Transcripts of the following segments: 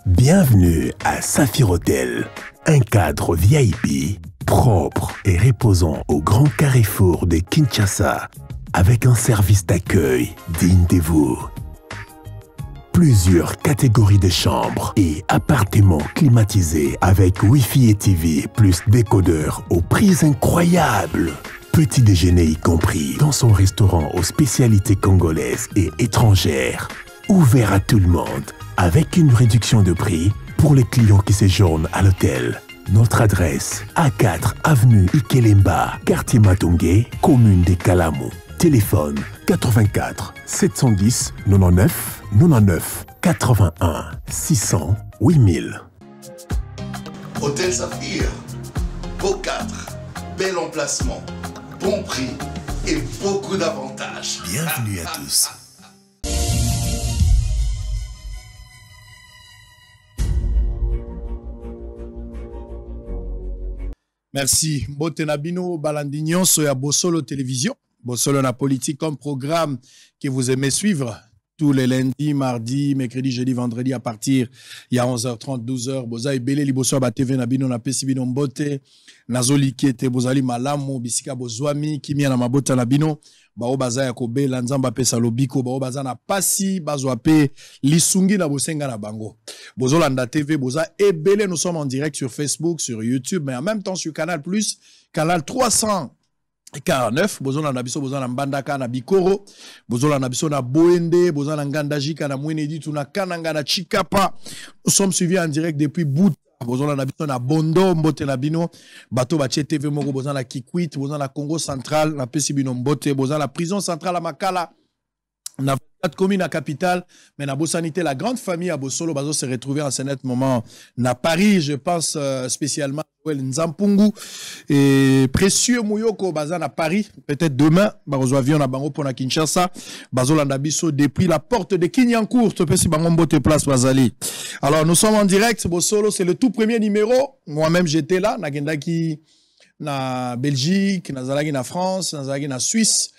Bienvenue à Saphir Hotel, un cadre VIP propre et reposant au grand carrefour de Kinshasa, avec un service d'accueil digne de vous. Plusieurs catégories de chambres et appartements climatisés avec Wi-Fi et TV plus décodeur aux prix incroyables. Petit déjeuner y compris dans son restaurant aux spécialités congolaises et étrangères. Ouvert à tout le monde avec une réduction de prix pour les clients qui séjournent à l'hôtel. Notre adresse, A4 avenue Ikelemba, quartier Matongé, commune des Kalamou. Téléphone 84 710 99 99 81 600 8000. Hôtel Saphir, beau cadre, bel emplacement, bon prix et beaucoup d'avantages. Bienvenue à tous. Merci. Botenabino Balandignon soya Bosolo Télévision. Bosolo na politique comme programme que vous aimez suivre tous les lundis, mardis, mercredis, jeudi, vendredi à partir il y a 11h30, 12h. Boza ebele liboso ba TV na bino na pesi bino mbote. Nazoli kete bozali malamu bisika bozwami kimia na mabota na bino. Bao baza ya kobela nzamba pesa lobiko bao baza na pasi bazwa pe lisungi na bosenga na bango. Bozolanda TV boza ebele, nous sommes en direct sur Facebook, sur YouTube, mais en même temps sur Canal Plus, Canal 349, bozolanda biso bozolanda mbandaka na bikoro, bozolanda biso na boende, bozolanda ngandajika na mwenedi tuna kananga na chikapa. Nous sommes suivis en direct depuis Bout. Bozona na biso na Bondo mbote na bino bato ba TV moko bozana na Kikwit bozana na Congo central na pesi bino mbote bozana la prison centrale à Makala na 24 communes à capitale mais na Bosanité la grande famille à Bosolo bazo se retrouver en ce net moment na Paris, je pense spécialement Nzampungu et précieux Mouyoko bazana à Paris, peut-être demain bazo avion na bango pour na Kinshasa bazo landa biso depuis la porte de Kinyancourt to pesi bango mbote place bazali. Alors nous sommes en direct Bosolo, c'est le tout premier numéro. Moi-même j'étais là na gendaki na Belgique, na zalaki na France, na zalaki na Suisse.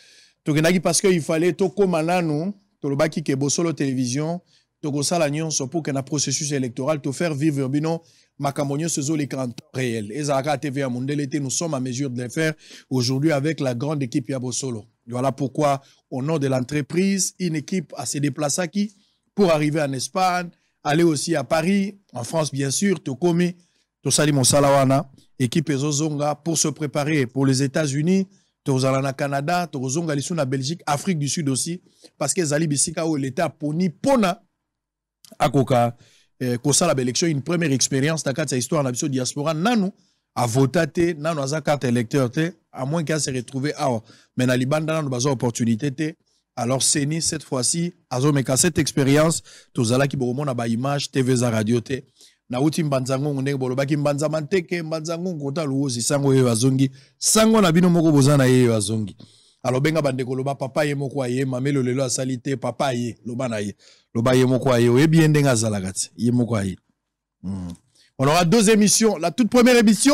Togendaki parce qu'il fallait toko mananu, tolobaki ke Bosolo Télévision, toko sala nyonso pour que na processus électoral to faire vivre bino makamonyo sezo l'écran réel. Ezaka TV à Mondelete, nous sommes à mesure de le faire aujourd'hui avec la grande équipe ya Bosolo. Voilà pourquoi au nom de l'entreprise, une équipe a se déplacé qui pour arriver en Espagne, aller aussi à Paris, en France bien sûr, Tokomi, Tosali Monsalawana, équipe Ezozonga pour se préparer pour les États-Unis. Tozalana Canada, Tozonga lisu na Belgique, Afrique du Sud aussi, parce que Zali Bisika où l'État poni pona akoka kosa la élection une première expérience dans cette histoire na biso diaspora nanu a voté nanu aza carte électeur te à moins qu'à se retrouver ah mais na libanda nanu bazo opportunité te alors Seni cette fois-ci azomeka cette expérience tozala ki bomona ba image TV za radio te na uti mbanzango ndenge bolobaki mbanza manteke mbanzango kota luozi sango ye wazongi sango na bino moko bozana ye wazongi alors benga bandeko loba papa ye moko aye mamelo lelo asalite papa ye loba na ye loba ye moko aye oye bien ndenga zalakati ye moko aye. On aura deux émissions, la toute première émission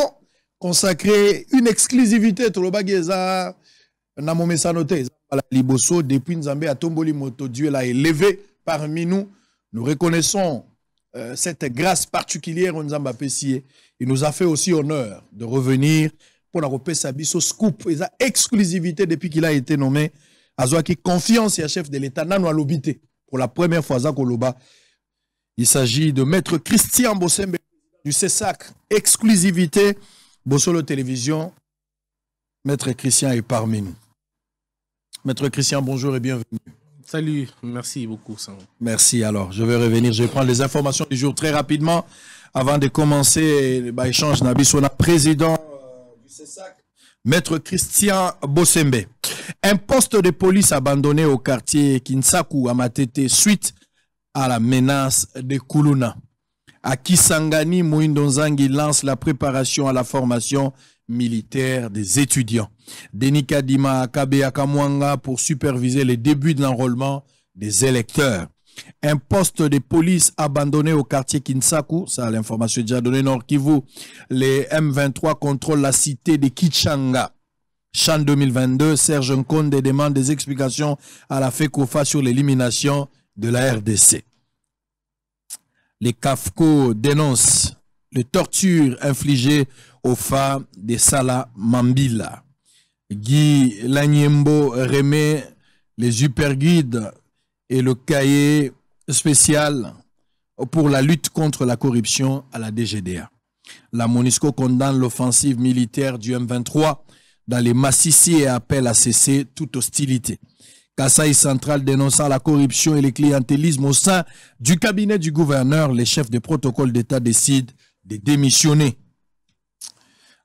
consacrée une exclusivité to loba geza na momesanote la liboso depuis Nzambe a tomboli moto Dieu l'a élevé parmi nous. Nous reconnaissons cette grâce particulière au Nzamba Pessie. Il nous a fait aussi honneur de revenir pour la repère Sabiso scoop et sa exclusivité depuis qu'il a été nommé Azouaki confiance et chef de l'État Nano Alobité pour la première fois à Koloba. Il s'agit de Maître Christian Bosembe du CESAC, exclusivité Bosolo Télévision. Maître Christian est parmi nous. Maître Christian, bonjour et bienvenue. Salut, merci beaucoup. Sam. Merci. Alors, je vais revenir. Je vais prendre les informations du jour très rapidement avant de commencer l'échange. Nabisona, président du CESAC, Maître Christian Bosembe. Un poste de police abandonné au quartier Kinsaku à Matete suite à la menace de Kuluna. À Kisangani, Moindonzangi lance la préparation à la formation militaire des étudiants. Denis Kadima Akabe Akamwanga pour superviser les débuts de l'enrôlement des électeurs. Un poste de police abandonné au quartier Kinsaku, ça l'information déjà donnée Nord Kivu. Les M23 contrôlent la cité de Kichanga. Chan 2022, Serge Nkonde demande des explications à la FECOFA sur l'élimination de la RDC. Les CAFCO dénoncent les tortures infligées aux femmes de Sala Mambila. Guy Lanyembo remet les hyperguides et le cahier spécial pour la lutte contre la corruption à la DGDA. La MONUSCO condamne l'offensive militaire du M23 dans les Massissi et appelle à cesser toute hostilité. Kasaï Central dénonçant la corruption et le clientélisme au sein du cabinet du gouverneur, les chefs de protocole d'État décident de démissionner.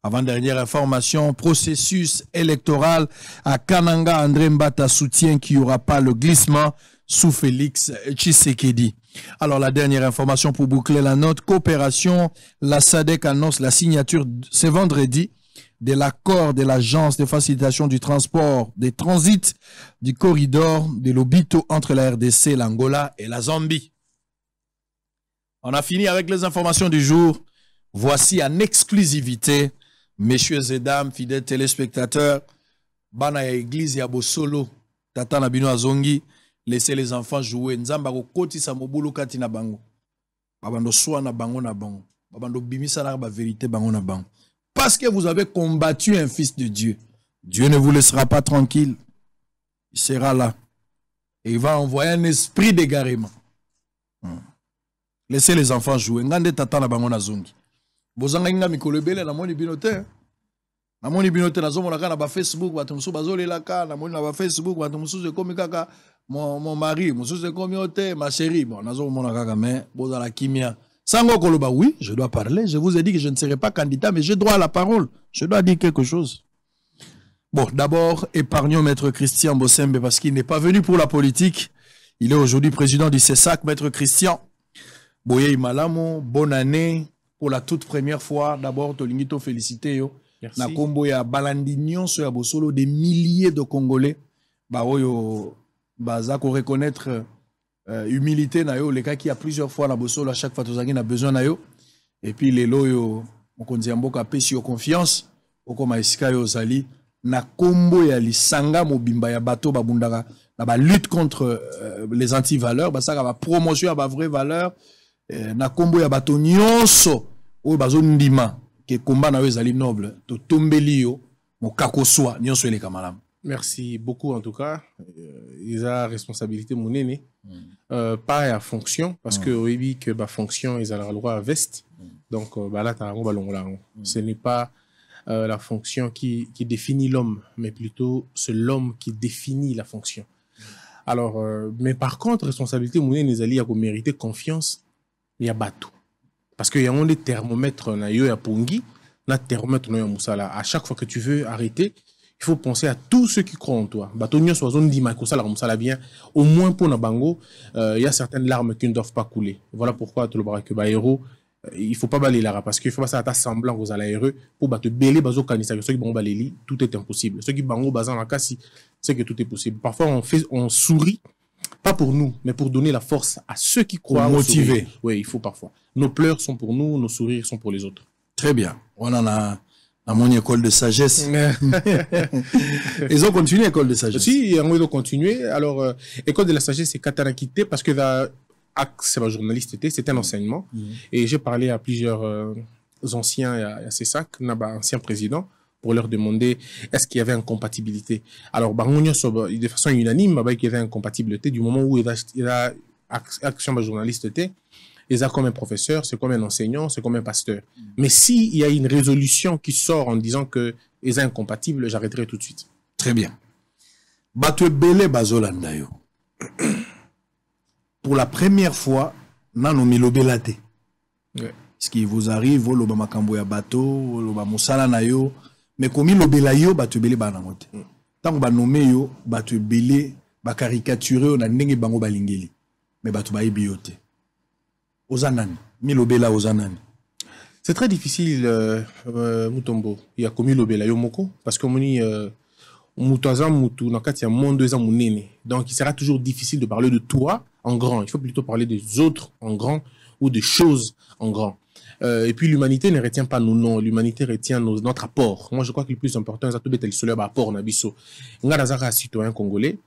Avant-dernière information, processus électoral à Kananga, André Mbata soutient qu'il n'y aura pas le glissement sous Félix Tshisekedi. Alors la dernière information pour boucler la note, coopération, la SADC annonce la signature ce vendredi de l'accord de l'Agence de facilitation du transport des transits du corridor de l'Obito entre la RDC, l'Angola et la Zambie. On a fini avec les informations du jour. Voici en exclusivité, messieurs et dames, fidèles téléspectateurs, bana ya église ya Bosolo, tata na bino azongi, laissez les enfants jouer. Nzamba ko koti sa mobulu kati na bango. Babando soa na bango na bango. Babando bimisa na ba vérité bango na bango. Parce que vous avez combattu un fils de Dieu, Dieu ne vous laissera pas tranquille. Il sera là. Et il va envoyer un esprit d'égarement. Laissez les enfants jouer. Ngande tata na bango na zongi. Bozanga inga mikolo ebele na moni binote. Na moni binote na zomo na ba Facebook bato musu bazolela ka na moni na ba Facebook bato musu ekomi kaka mon mari musu ekomi ote ma chérie. Bon na zomo na kaka mais bozala kimia. Sango koloba oui, je dois parler. Je vous ai dit que je ne serai pas candidat mais j'ai droit à la parole. Je dois dire quelque chose. Bon, d'abord, épargnons Maître Christian Bossembe parce qu'il n'est pas venu pour la politique. Il est aujourd'hui président du CESAC, Maître Christian. Boye Malamo, bonne année pour la toute première fois. D'abord, Tolingito, félicité yo. Merci. Na kombo ya Balandignon sur ya Bosolo, des milliers de Congolais. Ba oyo baza ko reconnaître humilité na yo, les cas qui a plusieurs fois na Bosolo à chaque fois tozangi na besoin na yo. Et puis les loyo mokonzi mboka pesi yo confiance okoma esika yo zali na kombo ya lisanga mobimba ya bato babundaka na ba lutte contre les anti-valeurs, ba saka ba promotion ya ba vraie valeur. Na kombo ya bato nyonso oyo bazondima ke komba na yo ezali noble to tombeli yo mokako swa nyonso eleka malamu. Merci beaucoup en tout cas. Ils ont responsabilité monene, pas à fonction parce que oui que ba fonction ils ont le droit à veste. Donc là ce n'est pas la fonction qui définit l'homme, mais plutôt c'est l'homme qui définit la fonction. Alors mais par contre responsabilité monene ils allaient mériter confiance. Il y a bateau. Parce qu'il y a des thermomètres, il y a Pongi, il thermomètre, il y a Moussala. À chaque fois que tu veux arrêter, il faut penser à tous ceux qui croient en toi. Bateau, il y a zone dit, bien. Au moins pour Nabango, il y a certaines larmes qui ne doivent pas couler. Voilà pourquoi tout le bras que héros, il ne faut pas balayer là, parce qu'il faut pas ça à semblant aux héros pour battre belé bazo kanisa. Ceux qui vont balayer, tout est impossible. Ceux qui bango bazan la casse, c'est que tout est possible. Parfois on sourit. Pas pour nous, mais pour donner la force à ceux qui croient. Motiver. Oui, il faut parfois. Nos pleurs sont pour nous, nos sourires sont pour les autres. Très bien. On en a dans mon école de sagesse. Ils ont continué l'école de sagesse. Si, ils ont continué. Alors, école de la sagesse, c'est Katarakité parce que c'est ma journaliste, c'était un enseignement. Et j'ai parlé à plusieurs anciens, à CESAC, anciens présidents, pour leur demander est-ce qu'il y avait incompatibilité. Alors, de façon unanime, il y avait incompatibilité du moment où il a action de journaliste, il a comme un professeur, c'est comme un enseignant, c'est comme un pasteur. Mais s'il y a une résolution qui sort en disant que ils sont incompatibles, j'arrêterai tout de suite. Très bien. Batwebele bazolanda yo. Pour la première fois, nano milobelate. Ce qui vous arrive, lo makambo ya bateau, lo musala na yo. Mais comme il obéla yo, batubele banangote. Tant que banome yo, batubele, bakaricaturé, na ndenge bango balingeli. Mais batubaye biote. Ozanani, milobela ozanani. C'est très difficile, Mutombo. Il y a comme l'obéla yo moko, parce que moni mutazam mutu na kati ya monde deux ans munene. Donc il sera toujours difficile de parler de toi en grand. Il faut plutôt parler des autres en grand ou des choses en grand. Et puis l'humanité ne retient pas nos noms, l'humanité retient notre apport. Moi je crois que le plus important c'est tout bête le seul apport na biso. Nga nazaka citoyen congolais,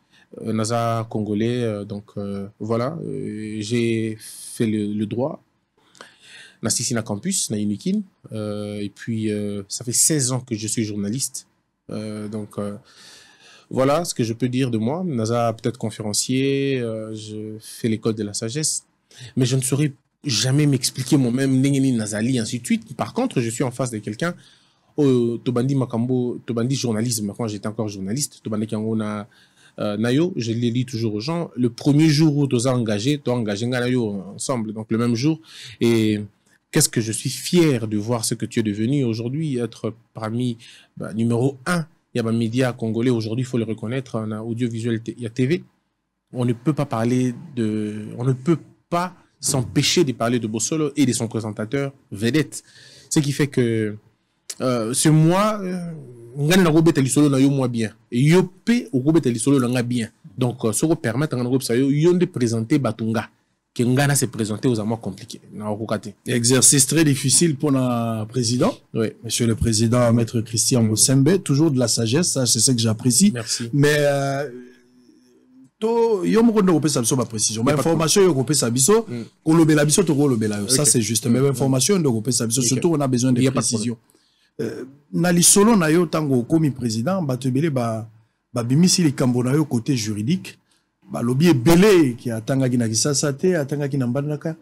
naza congolais donc voilà, j'ai fait le droit Nassisina Campus, na Unikin. Et puis, ça fait 16 ans que je suis journaliste. Donc, voilà ce que je peux dire de moi. Naza, peut-être conférencier, je fais l'école de la sagesse. Mais je ne saurais jamais m'expliquer moi-même, Nengeni Nazali, ainsi de suite. Par contre, je suis en face de quelqu'un, Tobandi Makambo, Tobandi journalisme, quand j'étais encore journaliste, Tobandi Kangona Nayo, je les lis toujours aux gens. Le premier jour où tu as engagé Nayo ensemble, donc le même jour. Et qu'est-ce que je suis fier de voir ce que tu es devenu aujourd'hui, être parmi numéro 1. Il y a un média congolais aujourd'hui, il faut le reconnaître, on a audiovisuel, il y a TV. On ne peut pas parler de... On ne peut pas s'empêcher de parler de Bossolo et de son présentateur vedette. Ce qui fait que ce mois, on a moins bien. Et Yopé, on a bien. Donc, ça va permettre de présenter Batunga. Que Ngana s'est présenté aux amours compliqués. Exercice très difficile pour le président. Oui. Monsieur le président, Maître Christian Mosembe, toujours de la sagesse, ça c'est ce que j'apprécie. Merci. Mais précision. Mais information ça c'est juste. Mais information surtout on a besoin de précision. Nali solo na yo tango comme président, batebele bimisi les cambonayo côté juridique. Lobby est belé qui a tanga na kisasa te atanga ki na mbandaka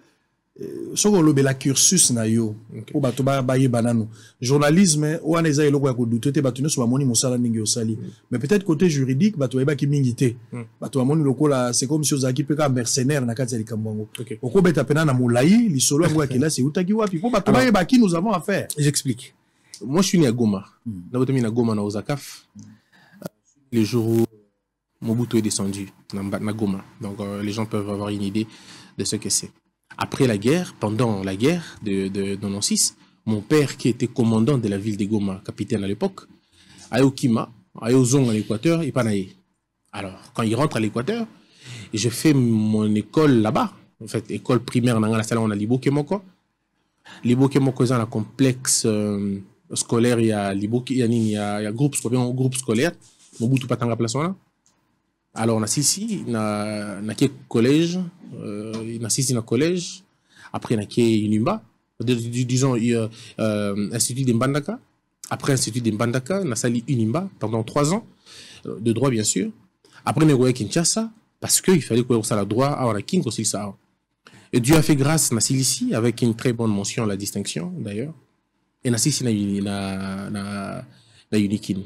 soko lobela cursus na yo po bato ba ye banano journalisme ou aneza eloko ya ko douter te bato nyonso bamoni mosala ningi osali mais peut-être côté juridique bato ba ki mingi te bato bamoni lokola c'est comme si ozaki peka mercenaire na kati ya likambo oko beta pena na molai lisolo ngo akila se utaki wapi po bato ba ki nous avons affaire. J'explique. Moi je suis né à Goma. Na botomi na Goma na Ozakaf. Le jour où Mobutu est descendu na Goma. Donc les gens peuvent avoir une idée de ce que c'est. Après la guerre, pendant la guerre de 96, mon père qui était commandant de la ville de Goma, capitaine à l'époque, a au Kima, a au Zong à l'Équateur et Panaye. Alors, quand il rentre à l'Équateur, je fais mon école là-bas. En fait, école primaire, dans la salle, on a Libo Kemoko. Libo Kemoko, c'est un complexe scolaire, il y a groupe scolaire. Mobutu Patanga place là. Alors, on a ici, na collège, on a ici, collège. Après, on a Unimba, disons, Institut de Mbandaka. Après, Institut de Mbandaka, on a sali Unimba pendant 3 ans, de droit, bien sûr. Après, on a Kinshasa, parce qu'il fallait qu'on ait le droit à la King aussi, ça. Et Dieu a fait grâce, on a ici, avec une très bonne mention, la distinction, d'ailleurs. Et on a ici, na Unikin.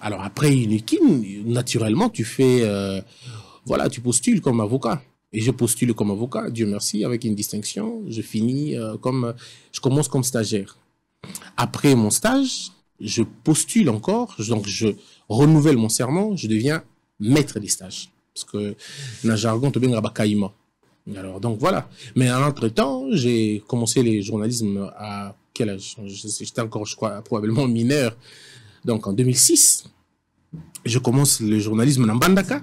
Alors après Unikin, naturellement, tu fais, voilà, tu postules comme avocat. Et je postule comme avocat, Dieu merci, avec une distinction. Je finis je commence comme stagiaire. Après mon stage, je postule encore, donc je renouvelle mon serment, je deviens maître des stages. Parce que dans le jargon, tu bien Kaima. Alors donc voilà. Mais en entre-temps, j'ai commencé le journalisme à quel âge? J'étais encore, je crois, probablement mineur. Donc en 2006, je commence le journalisme dans Mbandaka.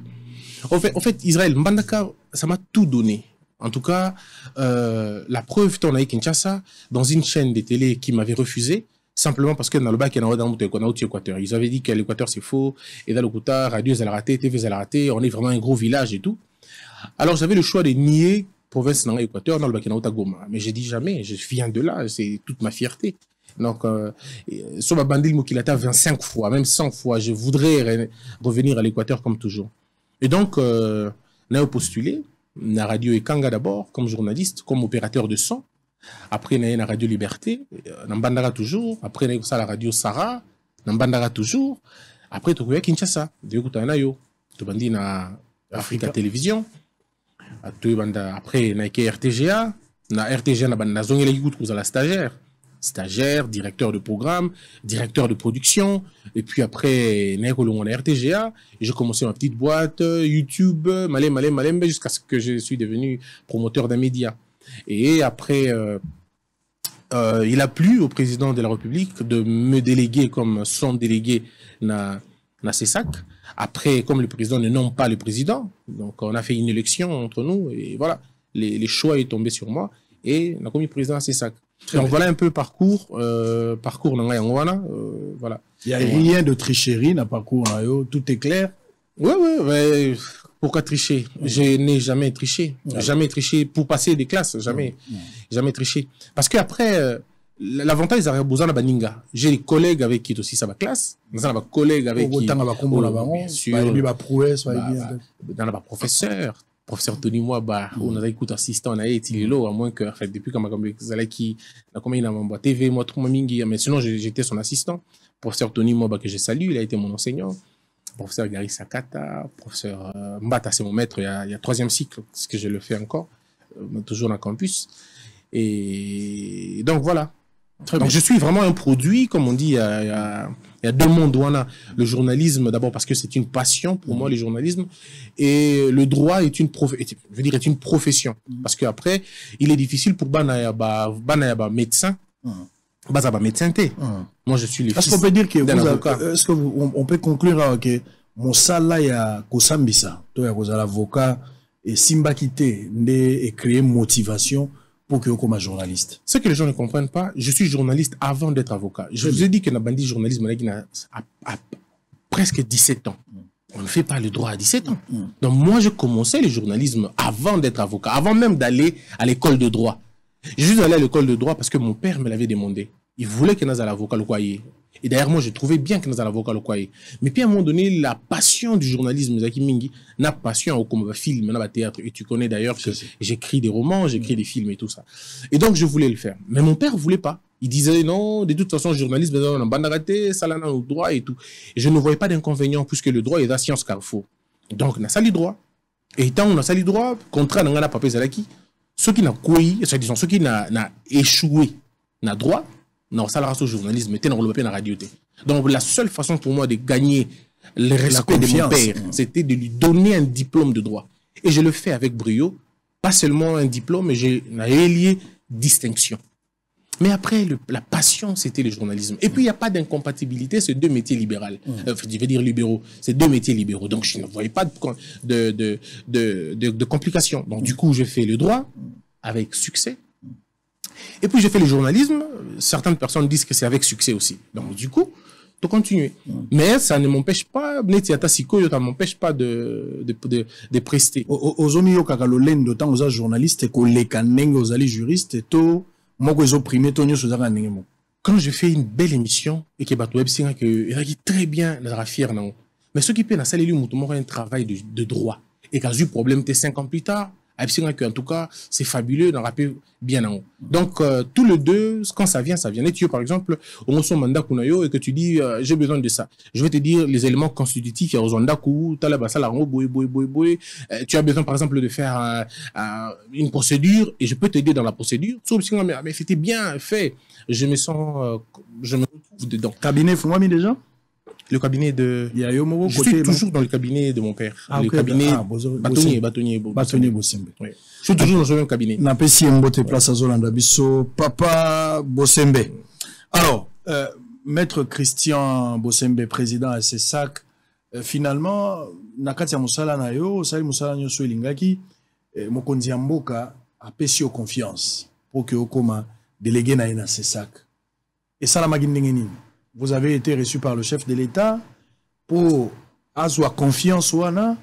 En fait, Israël, Mbandaka, ça m'a tout donné. En tout cas, la preuve, on a Kinshasa, dans une chaîne de télé qui m'avait refusé, simplement parce que dans le bac, il y a un Équateur. Ils avaient dit que l'Équateur, c'est faux, et dans le Kouta, radio, elle a raté, TV, elle a raté, on est vraiment un gros village et tout. Alors, j'avais le choix de nier province dans l'Équateur, dans le bac, il y a Goma. Mais j'ai dit jamais, je viens de là, c'est toute ma fierté. Donc, sur ma bandille Mokilata 25 fois, même 100 fois, je voudrais revenir à l'Équateur comme toujours. Et donc, on a postulé, la radio Ekanga d'abord, comme journaliste, comme opérateur de son. Après, on a la radio Liberté, on Bandara toujours. Après, on a la radio Sarah, on Bandara toujours. Après, on a Kinshasa, on a Africa Télévision. Après, on a RTGA, on a RTGA, on a la stagiaire, directeur de programme, directeur de production, et puis après, on a RTGA, et j'ai commencé ma petite boîte, YouTube, jusqu'à ce que je suis devenu promoteur d'un média. Et après, il a plu au président de la République de me déléguer comme son délégué na CESAC. Après, comme le président ne nomme pas le président, donc on a fait une élection entre nous, et voilà, les choix est tombé sur moi, et on a commis président à CESAC. Donc voilà un peu le parcours voilà. Il n'y a rien de tricherie dans le parcours, tout est clair. Ouais, Pourquoi tricher? Je n'ai jamais triché. Jamais triché pour passer des classes. Jamais. Jamais triché. Parce qu'après, l'avantage, c'est que Baninga. J'ai des collègues avec qui aussi ça va classe. Nous avons des collègues avec qui. Bien sûr. Dans la professeur Tony Mwaba, on a écouté assistant, on a été là, à moins que, en fait, depuis qu'on m'a comme qui, comment il a mon TV, moi, tout mais sinon, j'étais son assistant. Professeur Tony Mwaba, que je salue, il a été mon enseignant. Professeur Gary Sakata, professeur Mbata, c'est mon maître, il y a 3e cycle, ce que je le fais encore, toujours dans le campus. Et donc, voilà. Donc, je suis vraiment un produit, comme on dit, il y a 2 mondes où on a le journalisme, d'abord parce que c'est une passion pour moi, le journalisme, et le droit est une profession. Parce qu'après, il est difficile pour Banayaba médecin, médecin. Moi, je suis le fils Est-ce qu'on peut dire que est-ce qu'on peut conclure que mon salaire y a Kosambisa, toi, y a l'avocat, et Simba Kité, et créer motivation pour que comme journaliste. Ce que les gens ne comprennent pas, je suis journaliste avant d'être avocat. Je vous ai dit que la bandit journalisme a presque 17 ans. On ne fait pas le droit à 17 ans. Donc moi, je commençais le journalisme avant d'être avocat, avant même d'aller à l'école de droit. Je suis allé à l'école de droit parce que mon père me l'avait demandé. Il voulait que nous allions à l'avocat le Kwaye. Et d'ailleurs, moi, je trouvais bien que nous allions à l'avocat le Kwaye. Mais puis à un moment donné, la passion du journalisme, Zaki Mingi, n'a passion au comme film, n'a théâtre. Et tu connais d'ailleurs que j'écris des romans, j'écris des films et tout ça. Et donc, je voulais le faire. Mais mon père voulait pas. Il disait non, de toute façon, journalisme, on a bandaraté, ça là, au droit et tout. Et je ne voyais pas d'inconvénient puisque le droit est la science carrefour. Donc, on a sali droit. Et tant on a sali droit, contrat n'a pas papé Zalaki. Ceux qui n'ont disons, ceux qui n'ont échoué, n'a droit, non, ça la journalisme, était dans le papier dans la radio. Donc, la seule façon pour moi de gagner le respect de mon père, c'était de lui donner un diplôme de droit. Et je le fais avec brio. Pas seulement un diplôme, mais j'ai un lié distinction. Mais après, la passion, c'était le journalisme. Et puis, il n'y a pas d'incompatibilité, c'est 2 métiers libéraux. Je vais dire libéraux. C'est 2 métiers libéraux. Donc, je ne voyais pas de complications. Donc, du coup, j'ai fait le droit avec succès. Et puis, j'ai fait le journalisme. Certaines personnes disent que c'est avec succès aussi. Donc, du coup, de continuer. Mais ça ne m'empêche pas, ça m'empêche pas de prester. Aux hommes, d'autant aux journalistes, aux juristes, et tout. Quand je fais une belle émission et que Bato Web Singa que très bien la fier non. Mais ceux qui peuvent saler lui un travail de droit et quand j'ai eu problème 5 ans plus tard, en tout cas c'est fabuleux d'en rappeler bien en haut. Donc tous les deux quand ça vient. Et tu par exemple on son mandat kunayo et que tu dis j'ai besoin de ça. Je vais te dire les éléments constitutifs il y a aux ndaku tu as besoin par exemple de faire une procédure et je peux t'aider dans la procédure. Sauf si mais c'était bien fait. Je me retrouve dedans. Cabinet Fouami déjà. Le cabinet de... Je suis toujours dans le cabinet de mon père. Le cabinet Bâtonnier Bossembe. Oui. Je suis toujours dans le même cabinet. Napesi Mbote place à Zolanda Bisso, Papa Bossembe. Alors, Maître Christian Bossembe, président à CESAC, finalement, Nakatia Moussala Nayo, Sali Moussala Nyoso Elingaki, Mokonzi Mboka a pesi au confiance pour que Okoma délégué na CESAC. Et ça la magindengeni. Vous avez été reçu par le chef de l'État pour avoir confiance wana.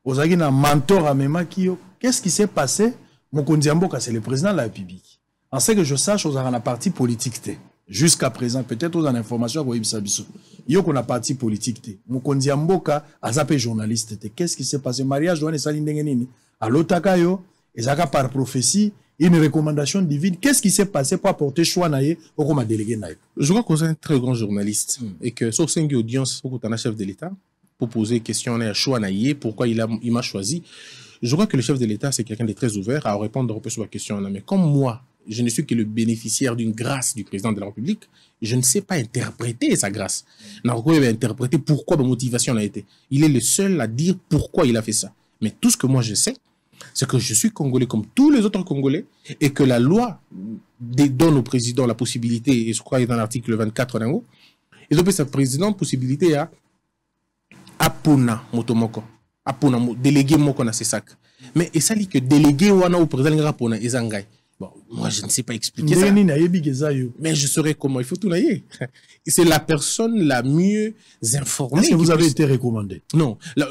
Vous avez un mentor à Memakio. Qu'est-ce qui s'est passé? Mokonzi Mboka, c'est le président de la République. En ce que je sache, vous avez un parti politique. Jusqu'à présent, peut-être vous avez une information à Ibsabiso. Il y a un parti politique. Mokonzi Mboka, a zappé journaliste. Qu'est-ce qui s'est passé? Mariage, doit être à l'Otakayo, et Zaka par prophétie. Une recommandation divine. Qu'est-ce qui s'est passé pour apporter choix naïe au comme délégué naïe? Je crois que c'est un très grand journaliste et que sur 5 audiences, pour qu'on a chef de l'État, pour poser question à choix naïe, pourquoi il m'a choisi. Je crois que le chef de l'État, c'est quelqu'un de très ouvert à répondre un peu sur la question. Mais comme moi, je ne suis que le bénéficiaire d'une grâce du président de la République, je ne sais pas interpréter sa grâce. Il va interpréter pourquoi ma motivation a été. Il est le seul à dire pourquoi il a fait ça. Mais tout ce que moi je sais, c'est que je suis congolais comme tous les autres Congolais et que la loi donne au président la possibilité, et je crois qu'il est dans l'article 24 en haut, il donne au président la possibilité à Apuna Motomoko, Apuna délégué Moko na CESAC. Mais il s'agit que délégué wana au président Apuna Ezangai. Bon, moi, je ne sais pas expliquer ça. Mais je saurais comment il faut tout nailler. C'est la personne la mieux informée. Est-ce que vous avez été recommandé? Non, je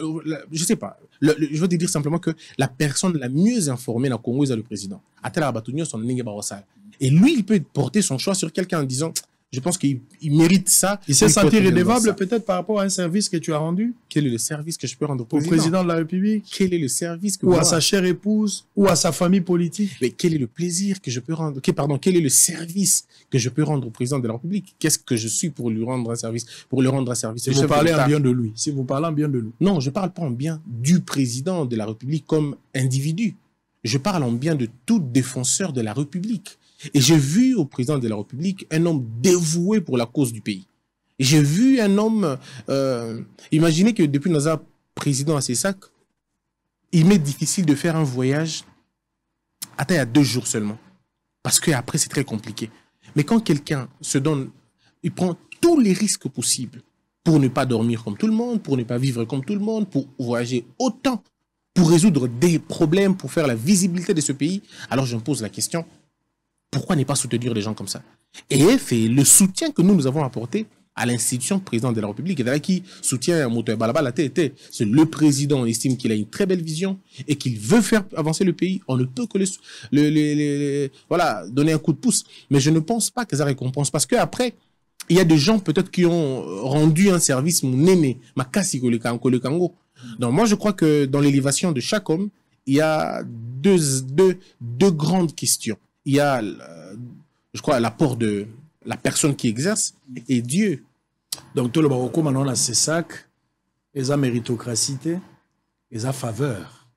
ne sais pas. Je veux te dire simplement que la personne la mieux informée dans le Congo, c'est le président. Et lui, il peut porter son choix sur quelqu'un en disant... Je pense qu'il mérite ça. Il s'est senti redevable peut-être par rapport à un service que tu as rendu? Quel est le service que je peux rendre au président de la République? Quel est le service que ou à sa chère épouse? Ou à sa famille politique? Mais quel est le plaisir que je peux rendre? Quel est le service que je peux rendre au président de la République? Qu'est-ce que je suis pour lui rendre un service? Pour lui rendre un service. Si vous parlez en bien de lui. Si vous parlez en bien de lui. Non, je ne parle pas en bien du président de la République comme individu. Je parle en bien de tout défenseur de la République. Et j'ai vu au président de la République un homme dévoué pour la cause du pays. J'ai vu un homme... imaginez que depuis notre président à Sessac, il m'est difficile de faire un voyage il y a 2 jours seulement. Parce qu'après, c'est très compliqué. Mais quand quelqu'un se donne... Il prend tous les risques possibles pour ne pas dormir comme tout le monde, pour ne pas vivre comme tout le monde, pour voyager autant, pour résoudre des problèmes, pour faire la visibilité de ce pays. Alors je me pose la question... Pourquoi ne pas soutenir des gens comme ça? Et c'est le soutien que nous avons apporté à l'institution président de la République. Et qui soutient Moto Balaba, c'est le président, on estime qu'il a une très belle vision et qu'il veut faire avancer le pays. On ne peut que voilà, donner un coup de pouce. Mais je ne pense pas que ça récompense. Parce qu'après, il y a des gens peut-être qui ont rendu un service, mon aîné, ma kassi le Kango. Donc moi, je crois que dans l'élévation de chaque homme, il y a deux grandes questions. Il y a, je crois, l'apport de la personne qui exerce et Dieu. Donc, tout le Baroko, maintenant, là, c'est ça, et sa méritocratie, et sa faveur.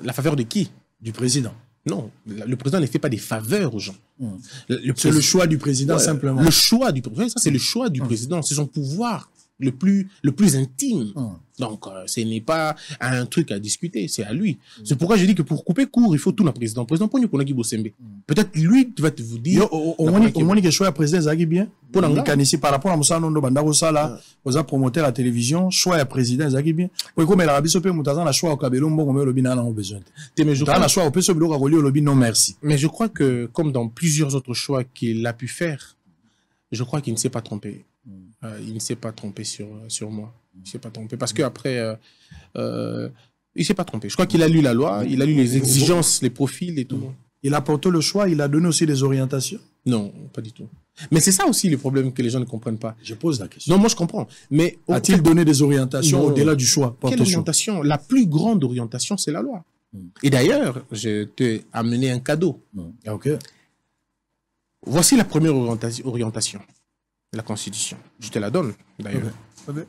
La faveur de qui? Du président. Non, le président ne fait pas des faveurs aux gens. C'est le choix du président, simplement. Le choix du président, ça, c'est le choix du président. C'est son pouvoir le plus intime. Donc, ce n'est pas un truc à discuter, c'est à lui. C'est pourquoi je dis que pour couper court, il faut tout le président. Le président, peut-être lui, tu vas te vous dire... Au moins, que choix président, ça bien. Par rapport à Moussa Nondo Bandaro Sala, aux promoteur la télévision, choix président, ça bien. Comme la Rabbi Sopé Moutazan, la choix au Kabelo, on a besoin. Mais je crois que, comme dans plusieurs autres choix qu'il a pu faire, je crois qu'il ne s'est pas trompé. Il ne s'est pas trompé sur moi. Il ne s'est pas trompé. Parce qu'après, il ne s'est pas trompé. Je crois qu'il a lu la loi, il a lu les exigences, les profils et tout. Il a porté le choix, il a donné aussi des orientations? Non, pas du tout. Mais c'est ça aussi le problème que les gens ne comprennent pas. Je pose la question. Non, moi je comprends. Mais a-t-il donné des orientations au-delà du choix? Quelle orientation? La plus grande orientation, c'est la loi. Et d'ailleurs, je t'ai amené un cadeau. Ok. Voici la première orientation. La Constitution. Je te la donne, d'ailleurs. Okay.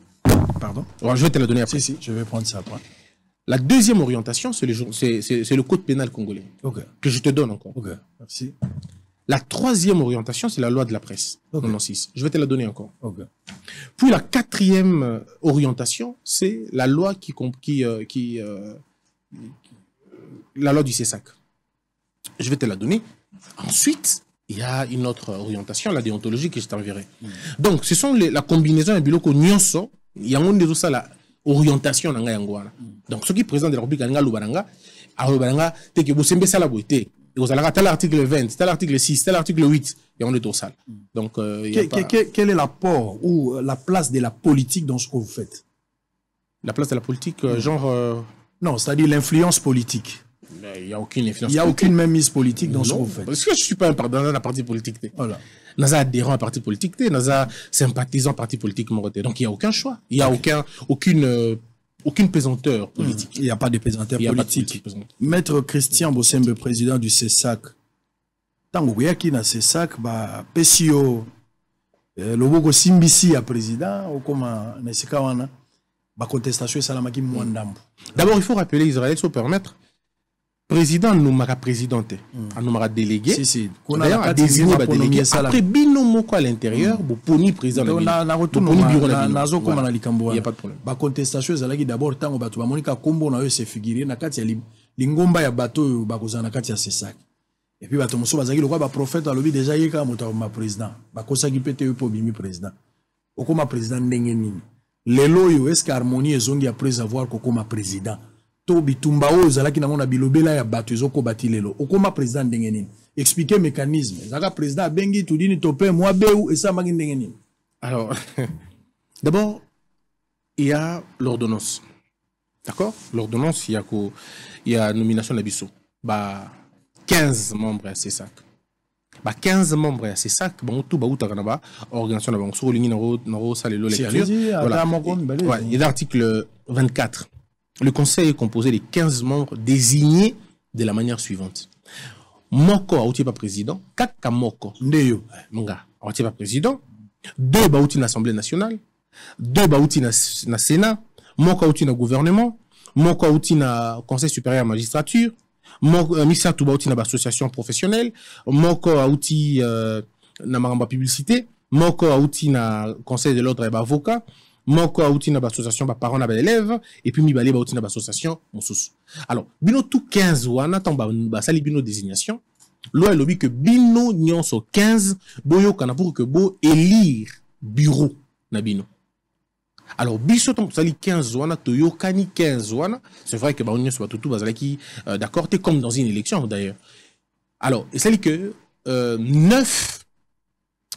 Pardon? Alors, je vais te la donner après. Si, je vais prendre ça après. La deuxième orientation, c'est le code pénal congolais. Okay. Que je te donne encore. Ok, merci. La troisième orientation, c'est la loi de la presse. Okay. 96. Je vais te la donner encore. Okay. Puis la quatrième orientation, c'est la loi la loi du CESAC. Je vais te la donner. Ensuite, il y a une autre orientation, la déontologie, que je t'enverrai. Donc, ce sont la combinaison de biloko nyonso, il y a un ça la orientation dans ngayangwana. Donc, ce qui est présent de la République à Lubaranga, t'es que vous semblez ça la beauté. Vous allez tel l'article 20, tel l'article 6, tel l'article 8, et on est au sale. Donc, quel est l'apport ou la place de la politique dans ce que vous faites? La place de la politique, genre... Non, c'est-à-dire l'influence politique. Il n'y a aucune influence. Il n'y a aucune même mise politique dans ce que vous faites. Parce que je ne suis pas un parti politique. Voilà. Nous avons adhérent à parti politique, nous avons sympathisant à parti politique. Donc il n'y a aucun choix. Il n'y a aucune pesanteur politique. Il n'y a pas de pesanteur politique. Maître Christian Bossembe, président du CESAC. Tant que vous na CESAC, PCO, le Simbisi à président, ou comme Nesikawana, contestation salamaki mwandambo. D'abord, il faut rappeler Israël, se permettre. Président nous m'a présidenté, nous m'a délégué. Si. D'ailleurs, a désigné délégué. Après binomoko à l'intérieur, poni président. Il n'y a pas de problème. La contestation est d'abord tant que Monica Kombo na se figurer na kati ya lingomba ya bateau bakoza na kati ya CESAC. Et puis bato moso bazaki le ba prophète alobi déjà yeka moto ma président. Bakosa ki pete po bimi président. Okoma président ndenge nini. Lelo yo est-ce harmonie ezongi après avoir kokoma président. To bitumba o zalaki na mona bilobela ya bato ezoko bati lelo. Okoma président ndenge nini. expliquer le mécanisme. Le président Bengi, tout dit, topé, moi, béou, et ça, m'a dit. Alors, d'abord, il y a l'ordonnance. D'accord? L'ordonnance, il y a nomination d'Abisso. 15 membres à CESAC. 15 membres à CESAC, tout organisation de sur ligne lecture. Voilà. Il y a l'article 24. Le conseil est composé de 15 membres désignés de la manière suivante. Moko a pas président, Kaka Moko. Ndeyo. Mga, a pas président. 2 baouti l'Assemblée nationale. 2 baouti na Sénat. Moko a na gouvernement. Moko a na conseil supérieur à la magistrature. Misa Touba outi na association professionnelle. Moko a na maramba publicité. Moko a na conseil de l'ordre et avocat. Moko a na association parents na élèves. Et puis Mibale ba na association Moussous. Alors, bino tout 15 wana tamba sali bino désignation. Loi lobby que bino nyonso 15 boyo kana pour que bo élire bureau na bino. Alors, biso tant sali 15 wana toyo kani 15 wana, c'est vrai que ba nyonso tout bazalaki d'accord, t'es comme dans une élection d'ailleurs. Alors, et c'est que 9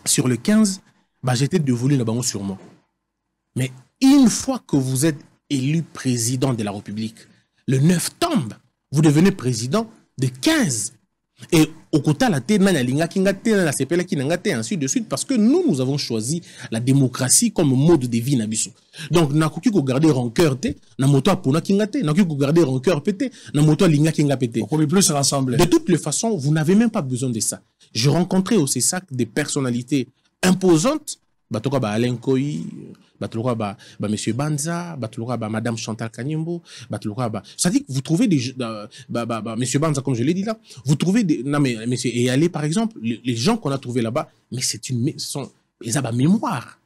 sur le 15 j'étais dévolu na bango sûrement. Mais une fois que vous êtes élu président de la République, le 9 tombe, vous devenez président de 15. Et au côté la tête, la CPL qui n'a ainsi de suite, parce que nous avons choisi la démocratie comme mode de vie nabiso. Donc, n'a qu'à garder rancœur, n'a moto pour n'a qu'à n'a qu'à garder rancœur pété, n'a moto linga qui n'a pété. On peut plus se rassembler. De toutes les façons, vous n'avez même pas besoin de ça. Je rencontrais au CESAC des personnalités imposantes, batoka Alain Koyi, batoka Monsieur Banza, batoka Madame Chantal Kanyembo, batoka c'est-à-dire que vous trouvez des Monsieur Banza, comme je l'ai dit là, vous trouvez des, non mais Monsieur Eyalé par exemple, les gens qu'on a trouvés là-bas, mais ils ont mémoire.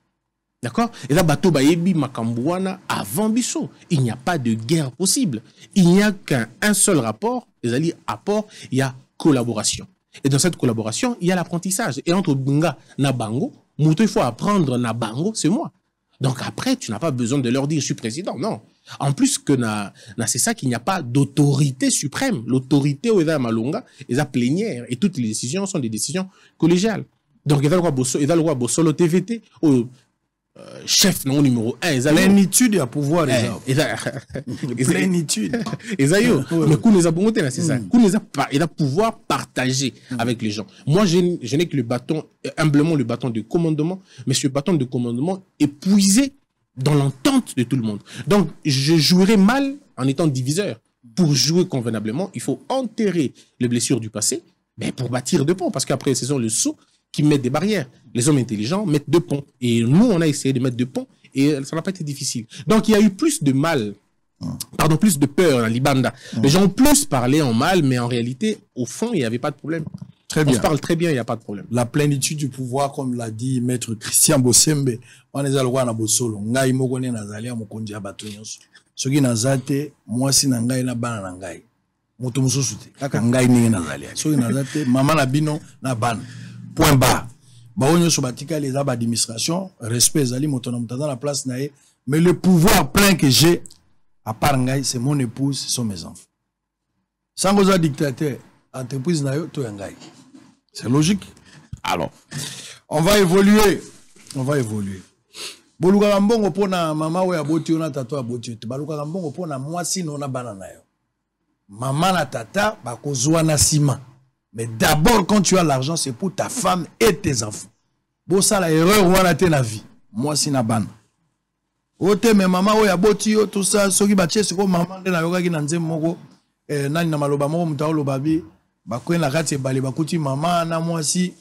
D'accord? Et là, bateau bayebi makambouana avant Bissot. Il n'y a pas de guerre possible. Il n'y a qu'un seul rapport, les apport, il y a collaboration. Et dans cette collaboration, il y a l'apprentissage. Et entre Bunga na Bango, il faut apprendre na Bango, c'est moi. Donc après, tu n'as pas besoin de leur dire je suis président, non. En plus que c'est ça qu'il n'y a pas d'autorité suprême. L'autorité au Malunga est la plénière et toutes les décisions sont des décisions collégiales. Donc il y a le roi Bossolo TVT au chef non numéro 1. Plénitude à pouvoir. Plénitude. Mais qu'on les a bongoté là, c'est ça. Qu'on les a pas, il a pouvoir partager avec les gens. Moi, je n'ai que le bâton, humblement le bâton de commandement, mais ce bâton de commandement est puisé dans l'entente de tout le monde. Donc, je jouerai mal en étant diviseur. Pour jouer convenablement, il faut enterrer les blessures du passé, mais pour bâtir de ponts, parce qu'après, ce sont les sous qui mettent des barrières. Les hommes intelligents mettent 2 ponts. Et nous, on a essayé de mettre 2 ponts et ça n'a pas été difficile. Donc, il y a eu plus de mal, pardon, plus de peur dans l'Ibanda. Les gens ont plus parlé en mal, mais en réalité, au fond, il n'y avait pas de problème. Très bien. On se parle très bien, il n'y a pas de problème. La plénitude du pouvoir, comme l'a dit Maître Christian Bossembe, on est à l'ouest à Bosolo. Ngai mogone nazali a mokonzi a batonyos. Soki nazate, moi si nangai na bana nangai. Moto mususu te. Kaka ngai ninge nazali. Soki nazate, maman na bino na bana. Point bas. Baonyo sobatika les abats d'administration, respect zali motonom dans la place nae, mais le pouvoir plein que j'ai à part ngai, c'est mon épouse, ce sont mes enfants. Sans goza dictateur, entreprise nayo to ngai. C'est logique. Alors, on va évoluer. On va évoluer. Boluka kambongo pona mama we aboti ona tata aboti. Baluka kambongo pona mwasi nona bana nayo. Maman na tata bakozwa na sima. Mais d'abord, quand tu as l'argent, c'est pour ta femme et tes enfants. Bon, ça, la erreur, on a été la vie. Moi, c'est na ban. Ote, mais maman, oui, aboti, tout ça, ce qui bâtit, c'est comme maman, de la yoga qui n'a pas moko, nani na maloba moko, mtao lobabi, bakwen la rate, bale, bakuti, maman, na moi si,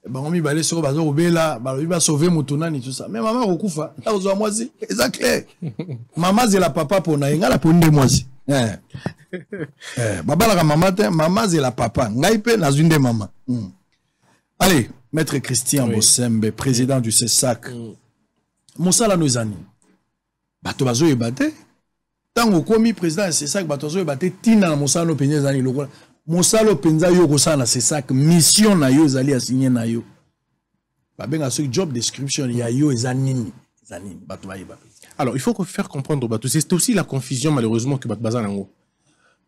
baromi bale, soko, bazo, obela, balobi, ba sauver moutounani, tout ça. Mais maman, rokufa, là, ozo, moi si, c'est clair. Maman, c'est la papa pour na, la pour une moi si. Baba la maman c'est la papa ngaipe na zunde maman. Allez, Maître Christian Bossembe, président du CESAC. Mosala nozani. Bato bazo ebate. Tango komi président du CESAC bato bazo ebate tina na mosala no penza zani lokola. Mosala penza yo kosala na CESAC mission na yo zali assigné na yo. Ba benga so job description ya yo ezanini. Ezanini bato ba yeba. Alors, il faut faire comprendre, c'est aussi la confusion, malheureusement, que Batbazan a.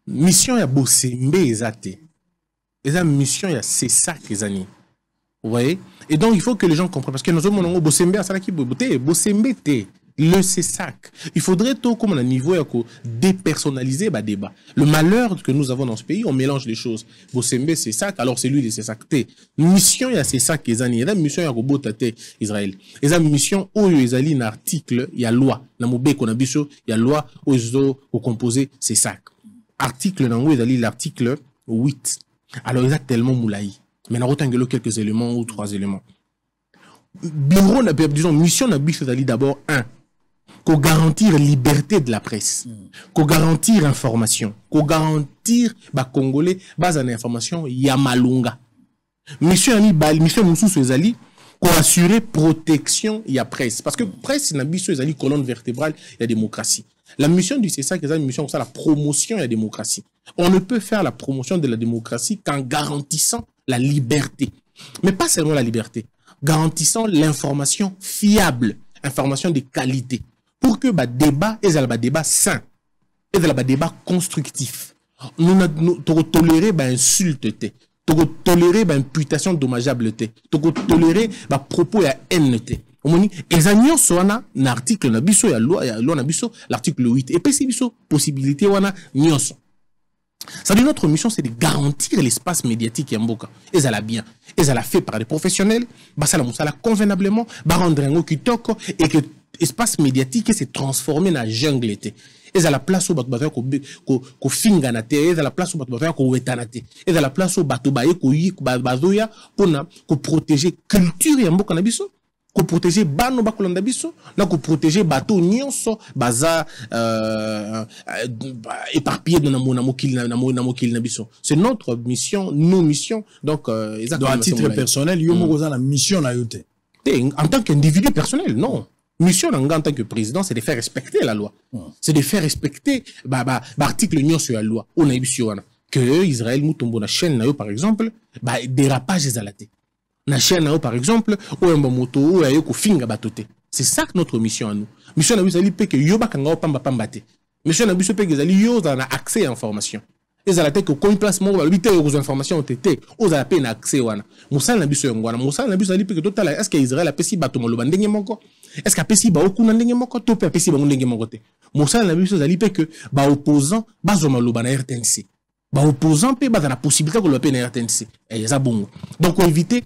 Mission ya Bossembe ezate. Et la mission, il y a c'est ça les années. Vous voyez? Et donc, il faut que les gens comprennent. Parce que nous avons Bossembe à Salaki Bossembe, le CESAC. Il faudrait tout comme on a niveau dépersonnaliser le débat. Le malheur que nous avons dans ce pays, on mélange les choses. Bossembe, CESAC, alors c'est lui le CESAC. Mission, il y a CESAC les années. Il y a mission, il y a robot Israël. Et la mission, où il y a un article, il y a loi. Dans mon bec, on a il y a loi où ils ont composé CESAC. Article, dans où il y a l'article 8. Alors, il y a tellement moulaï. Mais on a quelques éléments ou 3 éléments. Bureau, disons, mission c'est d'abord qu'on garantir liberté de la presse, qu'on garantir information, qu'on garantir Congolais base en information Yamalunga. Mission ami mission Moussou Ezali qu'on assurer protection y a presse parce que presse n'a biso Ezali colonne vertébrale il y a démocratie. La mission du CESAC c'est une mission comme ça la promotion de la démocratie. On ne peut faire la promotion de la démocratie qu'en garantissant la liberté. Mais pas seulement la liberté, garantissant l'information fiable, information de qualité, pour que le débat est un débat sain, est un débat constructif. Nous tolérer insulte, nous tolérer imputation dommageable, nous tolérer propos à haine. Et ça n'y a un article na biso ya loi na biso l'article 8 et puis c'est biso possibilité wana nyonso. Ça dit notre mission c'est de garantir l'espace médiatique Mboka. Et ça l'a bien. Et ça l'a fait par des professionnels. Ça l'a convenablement. Rendre un kitoko et que l'espace médiatique s'est transformé dans jungle. Et ça la place au bateau ko finga na te. Et ça la place au bateau ko wetanate. Et ça la place au bateau baye ko yi bazoya pour protéger culture Mboka na biso. Pour protéger bano bakulanda biso na ko protéger bateau nyonso baza éparpillé dans na mokili na biso. C'est notre mission, nos missions. Donc à titre personnel yo mo la mission na yote. En tant qu'individu personnel, non. Mission en tant que président, c'est de faire respecter la loi. C'est de faire respecter l'article nyonso la loi. On a biso wana que Israël mutombo na chaîne na yo par exemple, dérapage ezalate. Na chaîne par exemple moto c'est ça que notre mission à nous mission na biso ali pe que yo bakanga pamba pambate mission na biso pe que ali yo na accès à information ezala te que coin place mo ba bité aux informations tété aux ala pe na accès wana musala na biso ngwana musala na biso ali pe que total est-ce que Israël a pesi bato moloba ndenge moko est-ce que pesi ba okuna ndenge moko to pe pesi ba ndenge moko te musala na biso ali pe que ba opposant bazo maloba na RTNC ba opposant pe ba na possibilité ko lo pe na RTNC et ça bongo donc on éviter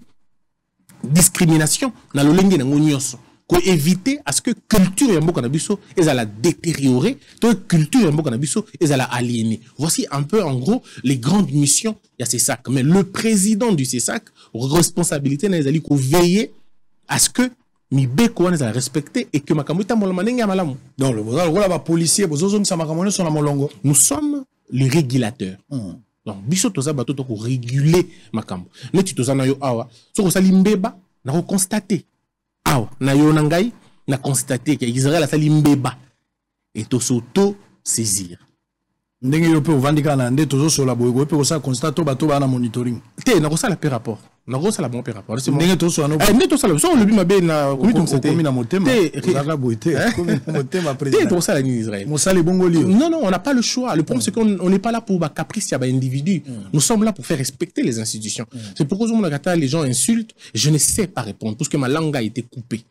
discrimination dans le lengue nango nyonso ko éviter à ce que culture ya mboka na biso ezala détériorer to culture ya mboka na biso ezala aliéner. Voici un peu en gros les grandes missions il y a CESAC mais le président du CESAC responsabilité na ezali ko veiller à ce que mibeko wana ezala respecter et que makambo tamolama ndenge ya malamu. Donc le voilà ba policier bozozo misa makambo so na molongo. Nous sommes les régulateurs. Donc biso toza bato to ko réguler makambo neti toza na yo awa so ko sali mbeba na ko constater awa na yo na ngai na constater que Israël a sali mbeba et to s'auto saisir ndenge yo pe ovandika na nde tozo so la boyego pe ko sa constater bato ba na monitoring te na ko sala pe rapport na ko sala bon pe rapport c'est ndenge to so na ndenge to sala so le bima be na komi na motema ozaka boité komi na motema président te to sala ni Israël mo sala bongoli non on n'a pas le choix le problème c'est qu'on n'est pas là pour caprice ya ba individu nous sommes là pour faire respecter les institutions c'est pourquoi les gens insultent je ne sais pas répondre parce que ma langue a été coupée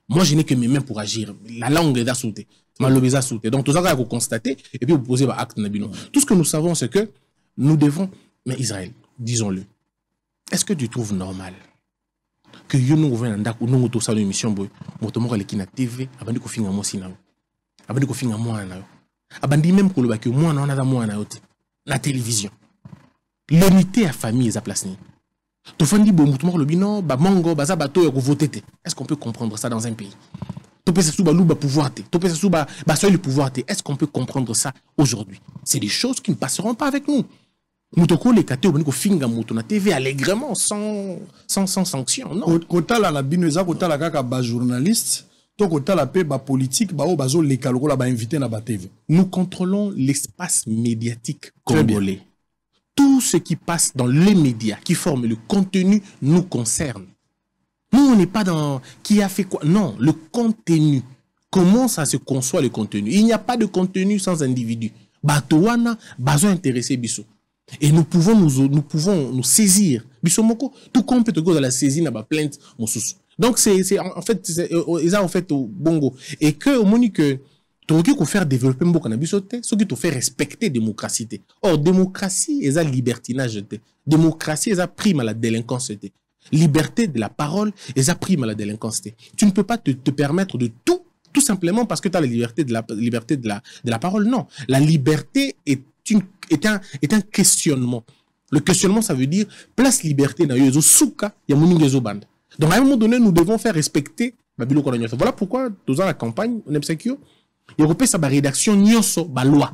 moi je n'ai que mes mains pour agir la langue est assautée malobeza sauté donc tout ça qu'on constater et puis vous posez acte nabino tout ce que nous savons c'est que nous devons mais Israël disons-le est-ce que tu trouves normal que yo nous revienne ndako nous to sa émission boy moto moko leki na TV abandi ko finga mo sina abandi ko finga mo na yo abandi même ko lobaki mo na na mo na yo la télévision l'unité à famille est à place ni to fandi bo moto moko lobi non ba mongo baza bato ya ko voter est-ce qu'on peut comprendre ça dans un pays topé sous ba louba pouvoir té topé sous ba soy le pouvoir té est-ce qu'on peut comprendre ça aujourd'hui c'est des choses qui ne passeront pas avec nous. Moutoko les katé obani ko finga moto na TV allègrement sans sanction non kotala na bino eza kotala kaka ba journaliste to kotala pe ba politique ba o bazo le kaloko la ba invité na ba TV. Nous contrôlons l'espace médiatique congolais. Tout ce qui passe dans les médias qui forment le contenu nous concerne. Nous on n'est pas dans qui a fait quoi non le contenu comment ça se conçoit le contenu il n'y a pas de contenu sans individu bato wana bazo intéressé biso. Et nous pouvons nous saisir. Bisomoko, tout comme peut te la saisir dans la plainte. Donc, en fait, au bongo. Et que, au moment que, tu as faire développer un cannabis, ce qui te fait respecter la démocratie. Or, démocratie, c'est la libertinage. Démocratie, c'est la prime à la délinquance. Liberté de la parole, c'est la prime à la délinquance. Tu ne peux pas te permettre de tout simplement parce que tu as la liberté de la parole. Non. La liberté est un questionnement. Le questionnement, ça veut dire place liberté dans les souka, il y a mon bande. Donc à un moment donné, nous devons faire respecter Babilo Kolonio. Voilà pourquoi dans la campagne, on aime ça que il y a sa rédaction nyonso ba loi.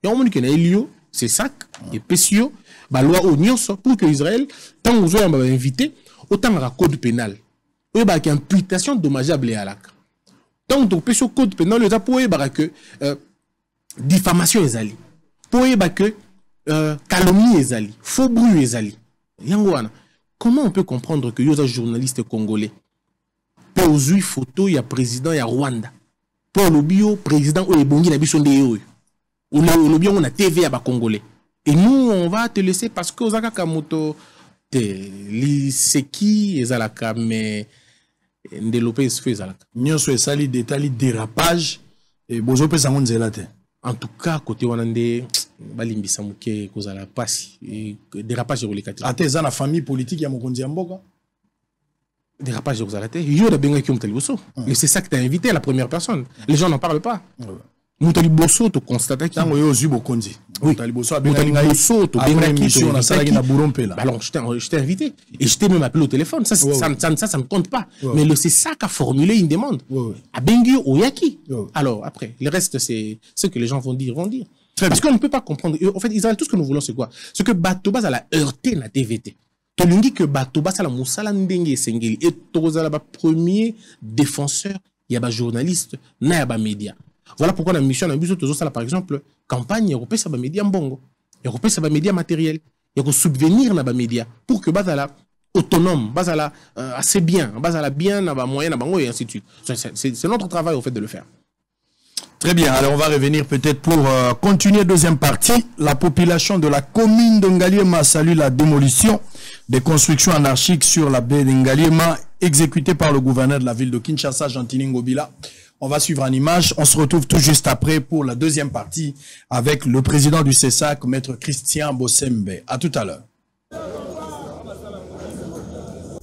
Il y a un moment qui est Elio, c'est sac et Pessio, ba loi au nyonso pour que Israël tant vous avez invité autant la code pénal. Il y a une imputation dommageable à l'acte. Tant que Pessio code pénal, il y a pour que diffamation est allée. Pour que calomnie est allée, faux bruit est allé. Comment on peut comprendre que y a un journaliste congolais pour aujourd'hui photo il y a président il y a Rwanda pour le bio président ou les bongi na biso ndeye ou le bio on a TV à ba congolais et nous on va te laisser parce que ozaka kamoto te li seki ezalaka mais développer ce fait ezalaka nyonso esali détail dérapage et bozo pesa ngonzela te. En tout cas, côté Wanande, balimbisa muke kozala pasi dérapage relikati. Ate za na famille politique ya mokonzi ya mboka. Dérapage kozala te. Yo da benga ki mutali boso. Et c'est ça que tu as invité à la première personne. Les gens n'en parlent pas. Mutali boso to constate ki tango yo zubo konzi. Mutali boso to benga ki sur la salle na Burompela. Alors je t'ai invité et je t'ai même appelé au téléphone. Ça ne compte pas. Mais c'est ça qu'a formulé une demande. A bengi oyaki. Alors après, le reste c'est ce que les gens vont dire. Parce qu'on ne peut pas comprendre. En fait, Israël, tout ce que nous voulons, c'est quoi? Ce que Batoba a la heurté na TVT. Tu lui dis que Batoba a la moussala ndenge sengeli. Et Toza la premier défenseur, il y a des journalistes, il y a des médias. Voilà pourquoi la mission a besoin de par exemple, campagne européenne, ça va médias mbongo. Européen, ça va médias matériels. Il y a subvenir na ba médias pour que Bazala autonome, Bazala assez bien, Bazala bien, na ba moyen, na bango et ainsi de suite. C'est notre travail au fait de le faire. Très bien, alors on va revenir peut-être pour continuer deuxième partie. La population de la commune de Ngaliema salue la démolition des constructions anarchiques sur la baie de Ngaliema exécutée par le gouverneur de la ville de Kinshasa, Gentini Ngobila. On va suivre en image. On se retrouve tout juste après pour la deuxième partie avec le président du CESAC, maître Christian Bossembe. À tout à l'heure.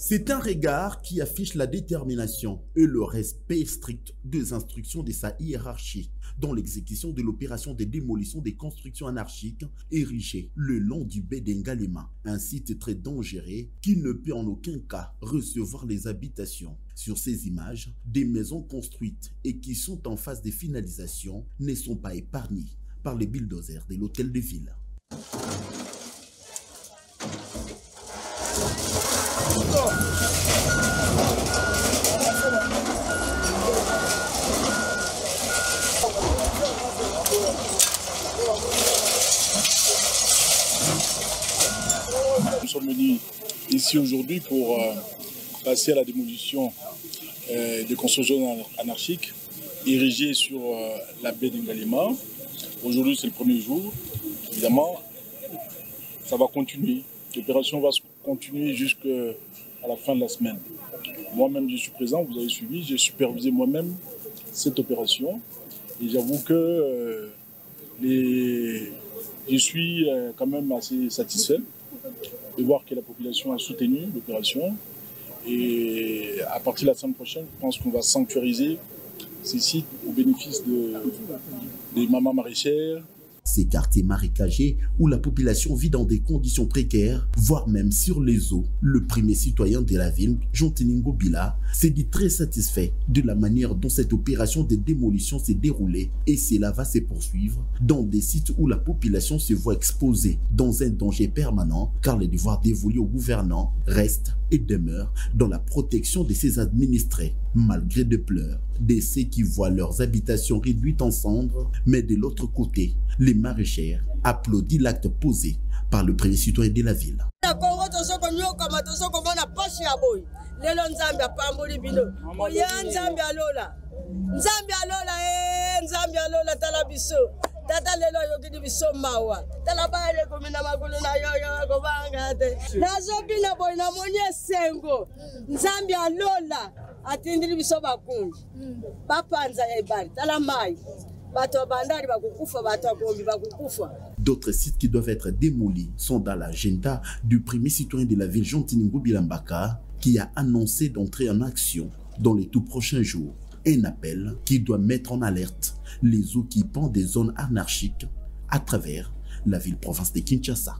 C'est un regard qui affiche la détermination et le respect strict des instructions de sa hiérarchie dans l'exécution de l'opération de démolition des constructions anarchiques érigées le long du baie d'Ngalema, un site très dangereux qui ne peut en aucun cas recevoir les habitations. Sur ces images, des maisons construites et qui sont en phase de finalisation ne sont pas épargnées par les bulldozers de l'hôtel de ville. Nous sommes venus ici aujourd'hui pour passer à la démolition des constructions anarchiques érigées sur la baie d'Ngalema. Aujourd'hui, c'est le premier jour. Évidemment, ça va continuer. L'opération va continuer jusqu'à la fin de la semaine. Moi-même, je suis présent, vous avez suivi, j'ai supervisé moi-même cette opération. Et j'avoue que je suis quand même assez satisfait de voir que la population a soutenu l'opération. Et à partir de la semaine prochaine, je pense qu'on va sanctuariser ces sites au bénéfice des mamans maraîchères. Ces quartiers marécagés où la population vit dans des conditions précaires, voire même sur les eaux. Le premier citoyen de la ville, Gentini Ngobila, s'est dit très satisfait de la manière dont cette opération de démolition s'est déroulée et cela va se poursuivre dans des sites où la population se voit exposée dans un danger permanent car les devoirs dévolus aux gouvernants restent et demeurent dans la protection de ses administrés, malgré des pleurs de ceux qui voient leurs habitations réduites en cendres, mais de l'autre côté, les maraîchères applaudissent l'acte posé par le premier citoyen de la ville. tata lelo yokidi bisomawa tala baile komina magulu na yoyo kobangate nazobina boina monye sengo nzambi alola atindiri bisoba kunji bapanza ebali tala mai bato bandari bakukufa bato akombi bakukufa. D'autres sites qui doivent être démolis sont dans l'agenda du premier citoyen de la ville Jean-Tiningo Bilambaka qui a annoncé d'entrer en action dans les tout prochains jours. Un appel qui doit mettre en alerte les occupants des zones anarchiques à travers la ville-province de Kinshasa.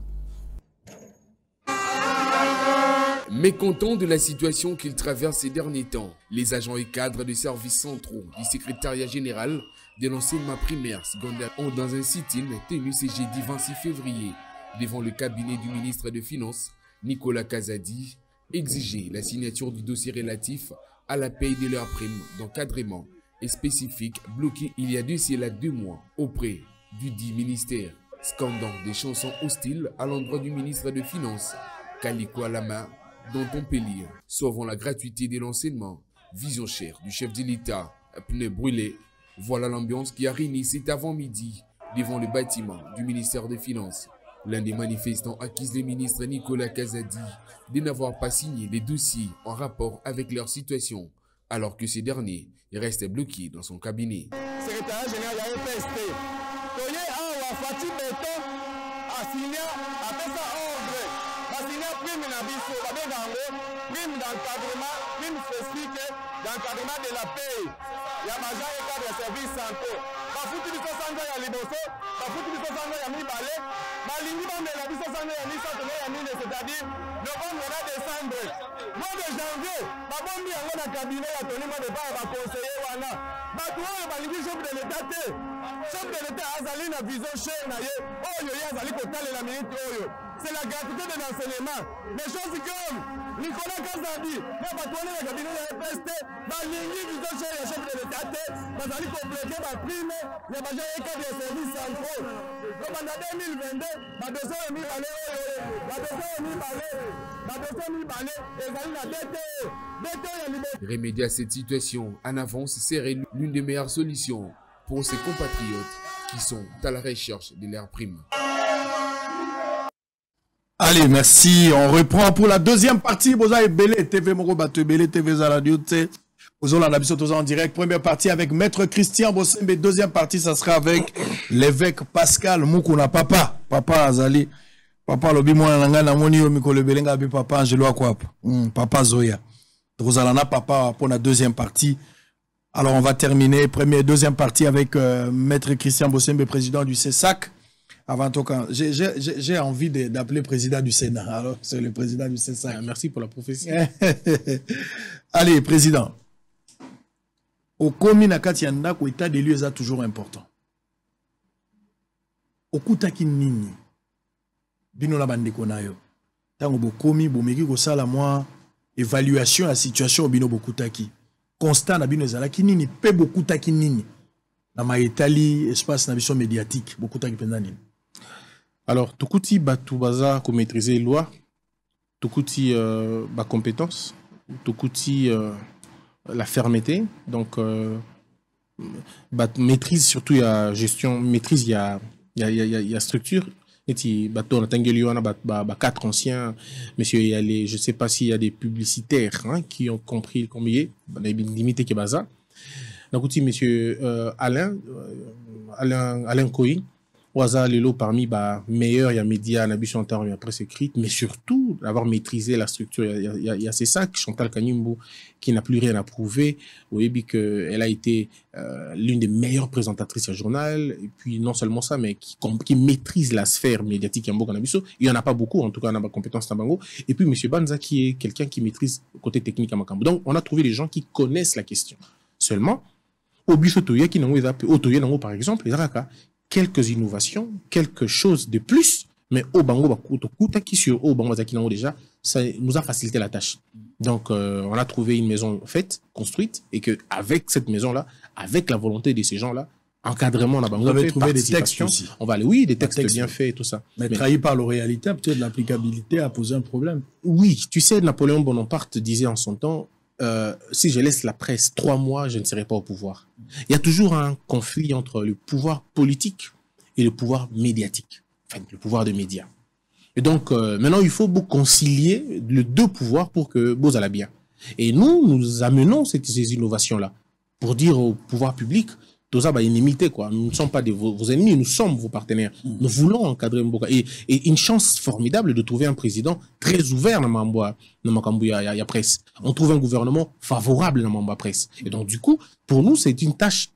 Mécontents de la situation qu'ils traversent ces derniers temps, les agents et cadres des services centraux du secrétariat général de l'enseignement primaire secondaire ont dans un sit-in tenu ce jeudi 26 février devant le cabinet du ministre des Finances, Nicolas Kazadi, exigé la signature du dossier relatif à la paye de leurs primes d'encadrement et spécifique bloqué il y a de cela 2 mois auprès du dit ministère, scandant des chansons hostiles à l'endroit du ministre des Finances, Kaliko Alama, dont on peut lire « Sauvons la gratuité de l'enseignement, vision chère du chef de l'État, pneus brûlés ». Voilà l'ambiance qui a régné cet avant-midi devant le bâtiment du ministère des Finances. L'un des manifestants accuse le ministre Nicolas Kazadi de n'avoir pas signé les dossiers en rapport avec leur situation, alors que ce dernier reste bloqué dans son cabinet. Secrétaire général de la FST, Toye Awa Fatih Beto a signé après sa ordre, a signé prime Nabiso, prime d'encadrement, prime spécifique d'encadrement de la paix. Il y a major et cadre de services santé. Bafuti biso sanga ya liboso, bafuti biso sanga ya mibale, balingi bamela biso sanga ya misato ya mine, c'est-à-dire novembre na décembre. Mois de janvier, babombi yango na cabinet ya Tony Modepa ya conseiller wana. Batu oyo balingi chef de l'État te. Chef de l'État azali na vision chère na ye. Oyo ye azali kotalela minute oyo. C'est la gratuité de l'enseignement. Les choses comme Nicolas Kazadi, na batu wana na cabinet ya FST, balingi vision chère ya chef de l'État te. Bazali ko bloquer ba prime ya baja et cadre de services centraux. Donc en 2022, ba dossier mi balé oyo, ba dossier mi balé, ba dossier mi balé, ezali na DT. Remédier à cette situation en avance serait l'une des meilleures solutions pour ses compatriotes qui sont à la recherche de leurs primes. Allez, merci. On reprend pour la deuxième partie. Boza et Belé, TV Moro Bato Belé, TV Zaladio, Bozola Nabiso en direct. Première partie avec Maître Christian Bossembe. Deuxième partie, ça sera avec l'évêque Pascal Moukouna. Papa Azali. Papa Lobi Mouana Namoni Omiko Lebelenga Bi Papa Angelo Akwap. Papa Zoya. Rosalana Papa pour la deuxième partie. Alors on va terminer deuxième partie avec Maître Christian Bossembe, président du CESAC. Avant tout, j'ai envie d'appeler président du Sénat. Alors c'est le président du CESAC. Merci pour la prophétie. Allez, président. Au commune Katianda, l'état des lieux est toujours important. Au Koutaki Nini, Bino la bande konayo. Tango bokomi bomeki ko sala moi évaluation à la situation au bino Bokutaki. Constat na bino ezalaki nini pe Bokutaki nini. Na maetali espace na vision médiatique Bokutaki penza nini. Alors tukuti batu baza ko maîtriser loi, tukuti ba compétence, tukuti la fermeté, donc maîtrise surtout il y a gestion, maîtrise il y a structure. Et on a 4 anciens, monsieur Yalé, je ne sais pas s'il y a des publicitaires qui ont compris combien, limité que baza. Donc, monsieur Alain Coy, Oaza Lelo parmi les meilleurs, il y a médias, il y a la presse écrite, mais surtout d'avoir maîtrisé la structure. Il y a ces sacs, Chantal Kanimbo, qui n'a plus rien à prouver. Vous voyez qu'elle a été l'une des meilleures présentatrices à journal. Et puis non seulement ça, mais qui maîtrise la sphère médiatique à Mboka. Il n'y en a pas beaucoup, en tout cas, on a compétence à Bango. Et puis M. Banza, qui est quelqu'un qui maîtrise le côté technique à Makambo. Donc on a trouvé des gens qui connaissent la question. Seulement, au Bisotoya, qui n'ont par exemple, les Araka, quelques innovations, quelque chose de plus, mais au Bango Bakuta qui sur au Bango Zakinango déjà, ça nous a facilité la tâche. Donc on a trouvé une maison faite, construite, et que avec cette maison-là, avec la volonté de ces gens-là, encadrement, on a trouvé des textes aussi. On va aller, oui, des textes bien faits et tout ça. Mais trahi par la réalité, peut-être l'applicabilité a posé un problème. Oui, tu sais, Napoléon Bonaparte disait en son temps, si je laisse la presse 3 mois, je ne serai pas au pouvoir. Il y a toujours un conflit entre le pouvoir politique et le pouvoir médiatique, enfin le pouvoir des médias. Et donc, maintenant, il faut concilier les deux pouvoirs pour que vous allez bien. Et nous amenons ces innovations-là pour dire au pouvoir public, tout ça va inimiter, quoi. Nous ne sommes pas vos ennemis, nous sommes vos partenaires. Nous voulons encadrer Mboka. Et une chance formidable de trouver un président très ouvert dans la presse. On trouve un gouvernement favorable dans la presse. Et donc, du coup, pour nous, c'est une tâche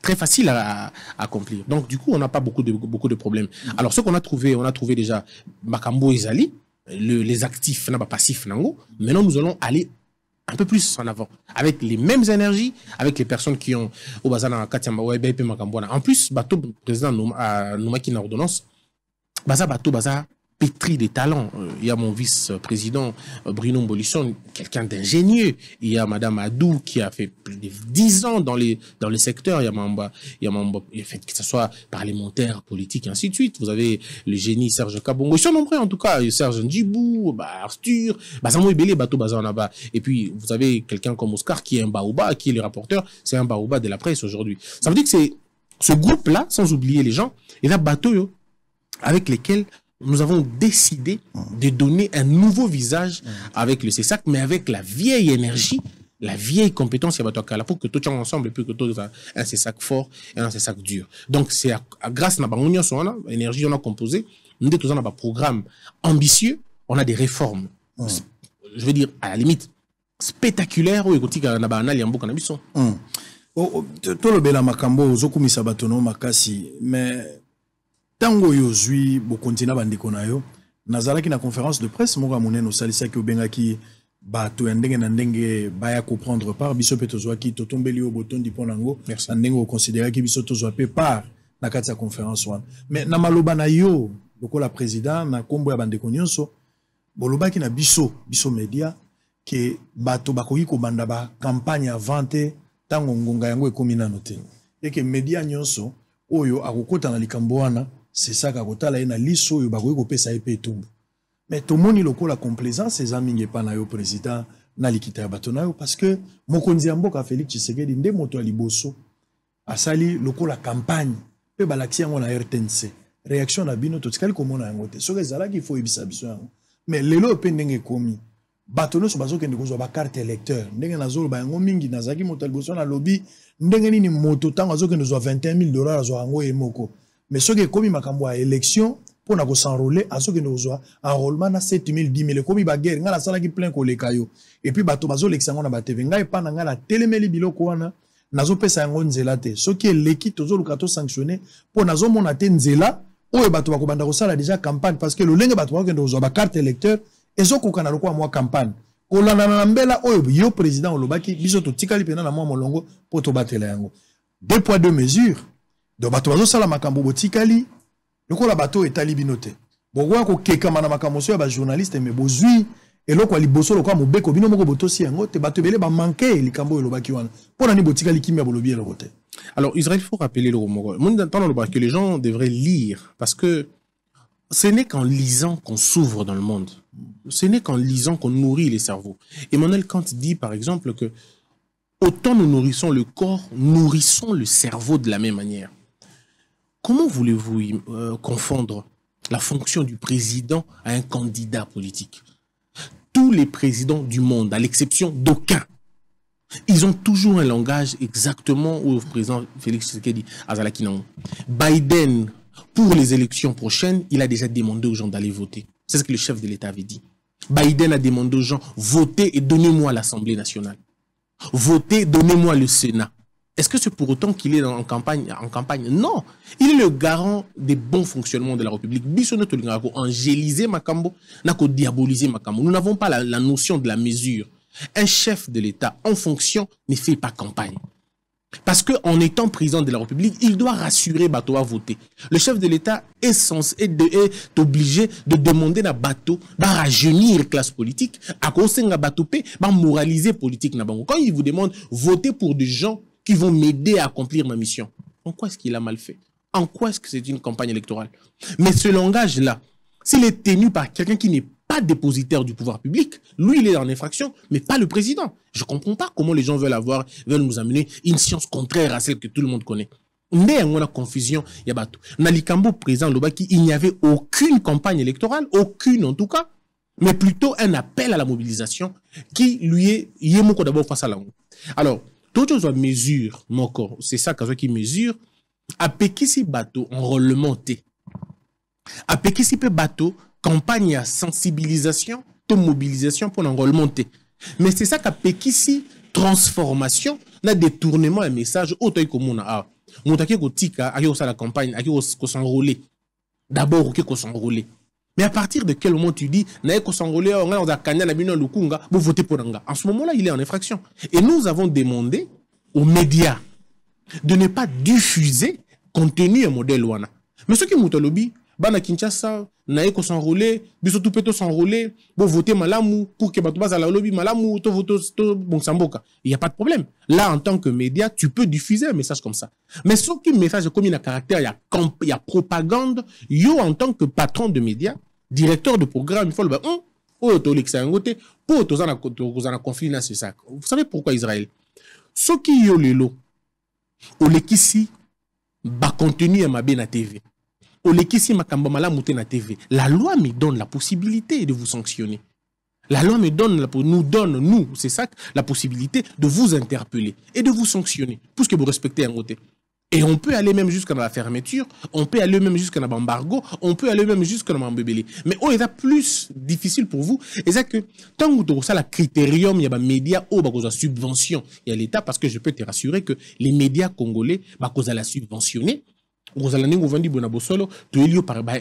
très facile à accomplir. Donc, du coup, on n'a pas beaucoup de problèmes. Alors, ce qu'on a trouvé, déjà Makambo et Zali, les actifs, passifs, maintenant, nous allons aller un peu plus en avant, avec les mêmes énergies, avec les personnes qui ont au bazar Katiamba BP Makambona. En plus, bateau président Noumaki na ordonnance, bateau pétri des talents. Il y a mon vice-président Bruno Mbolisson, quelqu'un d'ingénieux. Il y a Madame Adou qui a fait plus de 10 ans dans les secteurs. Il y a Mamba, que ce soit parlementaire, politique, et ainsi de suite. Vous avez le génie Serge Kabongo. Ils sont nombreux en tout cas. Serge Ndjibou, Arthur, Bazamo Ebele, Bateau Bazanaba. Et puis, vous avez quelqu'un comme Oscar qui est un Baoba, qui est le rapporteur. C'est un Baoba de la presse aujourd'hui. Ça veut dire que c'est ce groupe-là, sans oublier les gens, et là, Bateau, avec lesquels nous avons décidé de donner un nouveau visage avec le CESAC, mais avec la vieille énergie, la vieille compétence pour que tout ensemble, et puis que tout un CESAC fort et un CESAC dur. Donc, c'est grâce à l'énergie qu'on a composée, nous avons un programme ambitieux, on a des réformes, je veux dire, à la limite, spectaculaires, mais tango yozui bokontina bandeko na yo nazalaki na conférence de presse moka monene osalisa ki obengaki bato ya ndenge na ndenge baya comprendre par biso pe tozwa ki totombeli yo botondi ponango na ndenge o considérer ki biso tozwa pe par na kati ya conférence wana mais na maloba na yo lokola président na kombo ya bandeko nyonso bolobaki na biso média ke bato bakoki ko banda ba campagne avante tango ngonga yango ekomi nano te et que média nyonso oyo akokota na likambo wana c'est ça kakotala ena liso oyo bakoki kopesa ye pe etumbu mais tomoni lokola complaisance eza mingi pa na yo président na likita ya bato na yo parce que mokonzi ya mboka Félix Tshisekedi nde moto ya liboso asali lokola campagne pe balakisi yango na RTNC réaction na bino totikali komona yango te soki ezalaki ifo yebisa biso yango mais lelo pe ndenge ekomi bato nyonso bazokende kozwa bacarte électeur ndenge nazoloba yango mingi nazalaki moto ya liboso na lobi ndenge nini moto ntango azokende kozwa $21,000 azwa yango ye moko mais soki ekomi makambo ya élection pour na ko s'enrôler azokende kozwa enrôlement na 7,000 10,000 ekomi baguerre nga nasalaki plein koleka yo et puis bato bazolekisa yango na batv ngai epa na ngai na telemeli biloko wana nazopesa yango nzela te soki eleki tozoluka to sanctionner mpo nazomona te nzela oyo bato bakobanda kosala déjà campagne parce que lolenge bato bakokende kozwa bacarte électeur ezokoka na lokola mwa campagne kolandana na mbela oyo yo président olobaki biso totikali pena na mwa molongo mpo tobatela yango 2 poids 2 mesures donc bato bazosala makambo botikali lokola bato etali bino te bokoka kokekama na makambo so ya bajournaliste me bozwi eloko ya liboso lokola mobeko bino moko botosi yango te bato ebele bamanke likambo oyo olobaki wana mpo nani botikali kimia bolobi eloko te. Alors Israël, il faut rappeler que les gens devraient lire parce que ce n'est qu'en lisant qu'on s'ouvre dans le monde. Ce n'est qu'en lisant qu'on nourrit les cerveaux. Emmanuel Kant dit par exemple que autant nous nourrissons le corps, nourrissons le cerveau de la même manière. Comment voulez-vous confondre la fonction du président à un candidat politique? Tous les présidents du monde, à l'exception d'aucun, ils ont toujours un langage exactement où le président Félix Tshisekedi Azalaki Nango. Biden, pour les élections prochaines, il a déjà demandé aux gens d'aller voter. C'est ce que le chef de l'État avait dit. Biden a demandé aux gens, votez et donnez-moi l'Assemblée nationale. Votez, donnez-moi le Sénat. Est-ce que c'est pour autant qu'il est en campagne? Non. Il est le garant des bons fonctionnements de la République. Bissono Tolingako, angéliser Makambo, nako diaboliser Makambo. Nous n'avons pas la notion de la mesure. Un chef de l'État en fonction ne fait pas campagne. Parce qu'en étant président de la République, il doit rassurer Bato à voter. Le chef de l'État est obligé de demander à Bato de rajeunir la classe politique, à conseiller Bato de moraliser la politique. Quand il vous demande voter pour des gens qui vont m'aider à accomplir ma mission, en quoi est-ce qu'il a mal fait? En quoi est-ce que c'est une campagne électorale? Mais ce langage-là, s'il est tenu par quelqu'un qui n'est pas dépositaire du pouvoir public, lui il est en infraction, mais pas le président. Je ne comprends pas comment les gens veulent nous amener une science contraire à celle que tout le monde connaît. Mais on a confusion, il y a bateau. Nalikambo présent Lobaki, il n'y avait aucune campagne électorale, aucune en tout cas, mais plutôt un appel à la mobilisation qui lui est yémoko d'abord face à la. Alors, toutes choses mesure, mon corps, c'est ça qui mesure, à Pekisi bateau, enrôlement T. À Pekisi bateau, campagne à sensibilisation, de mobilisation pour l'enrôlement T. Mais c'est ça qu'à Pekisi, transformation, na détournement un message, autant que mon a. Montaki ko tika, aki ko la campagne, aki ko s'enrôler. D'abord, ok ko s'enrôler. Mais à partir de quel moment tu dis, na ko s'enrôler, on a kanya na bino lukunga, vous votez pour Nanga. En ce moment-là, il est en infraction. Et nous avons demandé aux médias de ne pas diffuser contenu un modèle wana. Mais ce qui moutolobi, bana Kinshasa, na ko s'enrôler, biso tout peut s'enrôler, bon voter malamu pour que bato basa la lobby malamu to voto bon samboka. Il y a pas de problème. Là en tant que média, tu peux diffuser un message comme ça. Mais ce qui message comme il a caractère, il y a propagande, yo en tant que patron de médias, directeur de programme, il faut le pour conflit là c'est ça. Vous savez pourquoi Israël? Ce qui yo lelo au lekisi ba contenu à ma na TV. La loi me donne la possibilité de vous sanctionner. La loi me donne, nous, c'est ça, la possibilité de vous interpeller et de vous sanctionner, pour que vous respectez un côté. Et on peut aller même jusqu'à la fermeture, on peut aller même jusqu'à l'embargo, on peut aller même jusqu'à l'embébélé. Mais il est plus difficile pour vous. Et c'est que tant que vous avez le critérium, il y a des médias, il y a la subvention, il y a l'État, parce que je peux te rassurer que les médias congolais, ils la subventionner.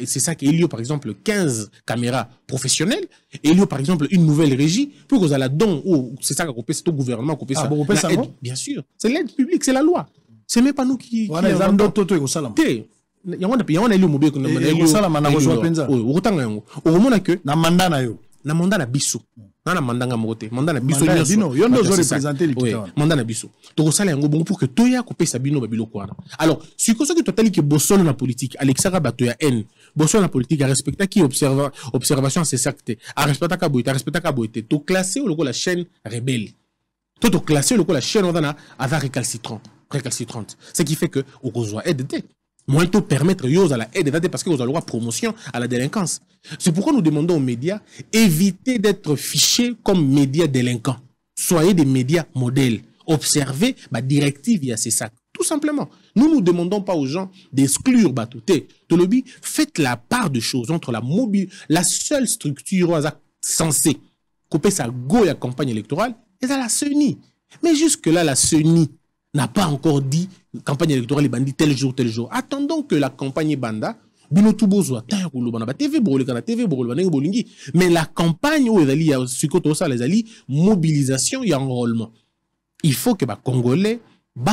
C'est ça qu'il y a par exemple 15 caméras professionnelles et il y a par exemple une nouvelle régie pour que vous allez don c'est ça qu'on peut c'est au gouvernement qu'on peut ça bien sûr c'est l'aide publique c'est la loi c'est même pas nous qui on a les âmes d'autres il y a on a eu mobile qu'on a ça la mandat rejoint penza au temps là au moment que na mandat na biso na mandat nga moté mandat na biso yo ndo représenter l'équipe mandat na biso to sala yango bon pour que toya ko pesa bino babilo kwana alors ce que totali que Bosolo na politique Alexara bato ya N Bosolo na politique a respecter qui observation c'est ça que a respecter ka boité to classer au la chaîne rebelle to classer la chaîne on a avec récalcitrante ce qui fait que au besoin aide moi, te permettre à la aide parce que vous avez le droit promotion à la délinquance. C'est pourquoi nous demandons aux médias évitez d'être fichés comme médias délinquants. Soyez des médias modèles. Observez ma directive, il y a ces sacs. Tout simplement. Nous ne demandons pas aux gens d'exclure Batouté. Tolobi, faites la part de choses entre la seule structure censée couper sa go à la campagne électorale et à la CENI. Mais jusque-là, la CENI n'a pas encore dit campagne électorale est bandit tel jour. Attendons que la campagne banda, mais la campagne où il y a mobilisation et enrôlement. Il faut que les Congolais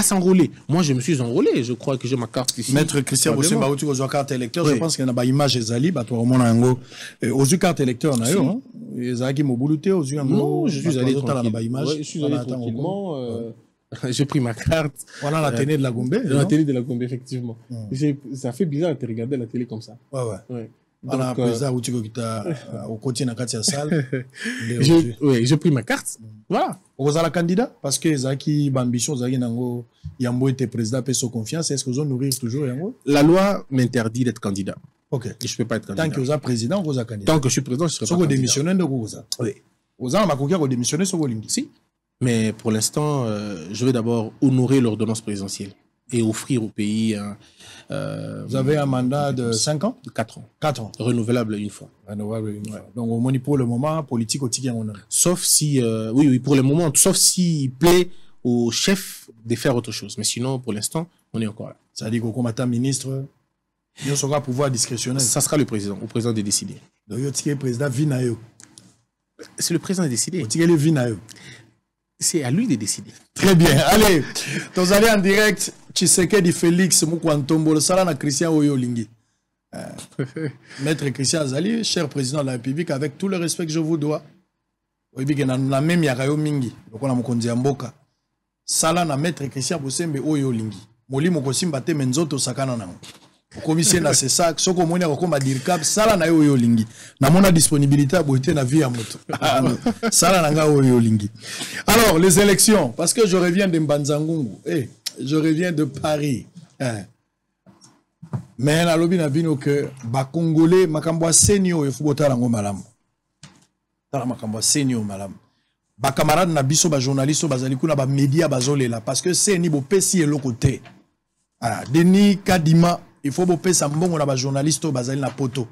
s'enrôler. Moi, je me suis enrôlé. Je crois que j'ai ma carte ici. Maître Christian Bossé, tu as carte électeur. Je pense qu'il y a une image de Zali. Aux carte électeur, non, je suis allé tranquillement. J'ai pris ma carte. Voilà la télé de la Gombe. La télé de la Gombe, effectivement. Ça fait bizarre de regarder la télé comme ça. Ouais. Donc, au côté de la salle. J'ai pris ma carte. Voilà. Vous avez la candidat parce que Zaki Bambition, Zaki Nango, Yambo était président, paix sur confiance. Est-ce que vous nourrir toujours Yango? La loi m'interdit d'être candidat. Ok. Et je ne peux pas être candidat. Tant que vous êtes président, vous êtes candidat. Tant que je suis président, je serai pas candidat. candidat. Démissionnaire de vous. Oui. Vous avez démissionné sur vos lignes. Si. Mais pour l'instant, je vais d'abord honorer l'ordonnance présidentielle et offrir au pays vous avez un mandat de 5 ans? De 4 ans. 4 ans. Renouvelable une fois. Renouvelable une fois. Donc, au moins, pour le moment, politique au tigre. Sauf si, oui, pour le moment, sauf s'il plaît au chef de faire autre chose. Mais sinon, pour l'instant, on est encore là. Ça veut dire qu'au combattant ministre, il sera pouvoir discrétionnel. Ça sera le président, au président de décider. Donc, le président Vinayo. C'est le président de décider. Le Vinayo. C'est à lui de décider. Très bien. Allez, vous allez en direct. Tshisekedi Félix Mukwantombo, le salon Christian Oyolingi. Maître Christian Azali, cher président de la République, avec tout le respect que je vous dois. Oui, la même yakayo mingi. Donc on a mokonzi amboka. Sala na maître Christian Bosembe Oyolingi. Moli mokosimba te menzoto sakana nango. Commissaire na c'est ça soko moni akoma dirkab sala na yo lingi na mona disponibilité à boité na vie à moto sala na nga yo lingi. Alors les élections parce que je reviens de Mbanzangungu je reviens de Paris Mais na lobi na bino que ba Congolais makambo senio e fubota lango malamu. Tala makambo senio malamu. Ba camarade na biso ba journaliste bazali kuna ba média bazolela parce que c'est ni bo pesi et l'autre côté. Ah, Denis Kadima, il faut bo pesa mbongo na ba journaliste bazali na poto.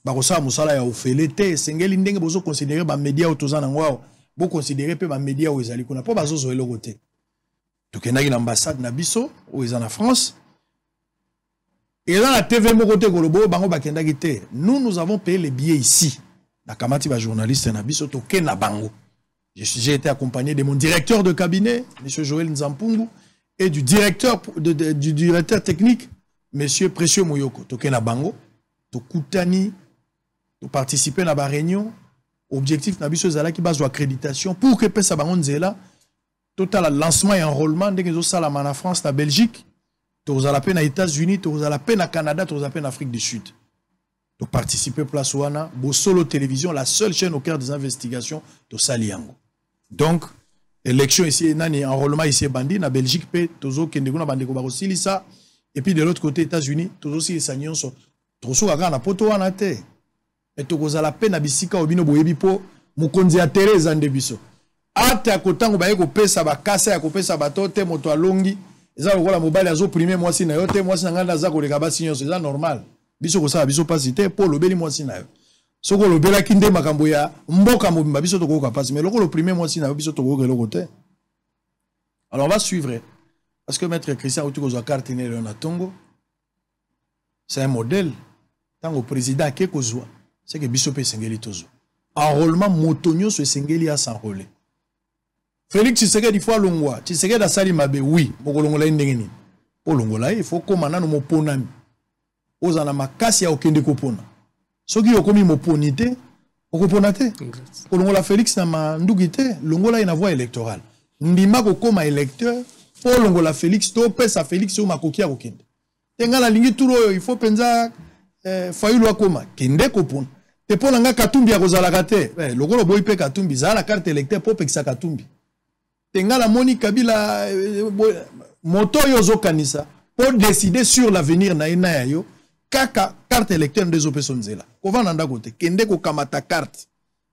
Ba kosa musala ya ofelete sengeli ndenge bozo considérer ba média otozana ngwao. Bo considérer pe ba média o ezali kuna po bazozo eloko côté. Tokendaki na ambassade na biso o ezana na France. Et dans la TV Mokote Golobo, bango bakendaki te. Nous avons payé les billets ici. La kamati ba journaliste na biso toke na bango. J'ai été accompagné de mon directeur de cabinet, M. Joël Nzampungu, et du directeur technique, M. Précieux Mouyoko. Toke na bango, to kutani, to participer na ba réunion. Objectif na biso zala ki base accréditation pour que pesa bango nzela total lancement et enrôlement de zo sala na France na Belgique. Tous à la peine aux États-Unis, tous à la peine au Canada, tous à la peine en Afrique du Sud. Donc participer place Ouana, Bosolo Télévision, la seule chaîne au cœur des investigations de Saliango. Donc élection ici, nani enrôlement ici bandi na Belgique, pe tozo kendeko bandi ko bako silisa, et puis de l'autre côté États-Unis, tozo si sanyon so tozo aga na poto wana te. Et tous à la peine abisika obino boyebi po mukonzi a Teresa ndebiso. Ate akotango ba yeko pesa ba kasa ya ko pesa bato te moto alongi. Ça la mobile azo premier mois si na yote mois si na nganda za ko leka ba sinyo c'est normal biso ko ça biso pas cité pour le beli mois si na yo soko lo bela kinde makambo ya mboka mobimba biso to ko ka passe mais le premier mois si na biso to ko le côté. Alors on va suivre parce que maître Christian Outuko zo carte né na Tongo c'est un modèle tant au président ke ko zo c'est que biso pe sengeli tozo enrôlement motonyo so sengeli a s'enrôler. Félix Tshisekedi fois longwa Tshisekedi asali mabe oui bokolongola ndengeni olongola il faut komana no moponami ozana makasi ya okende kopona soki okomi moponité okopona te olongola Félix na mandugi te longola ina voix électorale ndima kokoma électeur olongola Félix to pesa Félix o makoki ya kokende tengala lingi turo il faut penza fayulu akoma kende kopona te pona nga Katumbi ya kozala te lokolo boy pe Katumbi za la carte électeur po pekisa Katumbi Tengala Moni Kabila moto yozo kanisa pour décider sur l'avenir na ina yo kaka carte électeur des opesonzela ko vanda kote kende ko kamata carte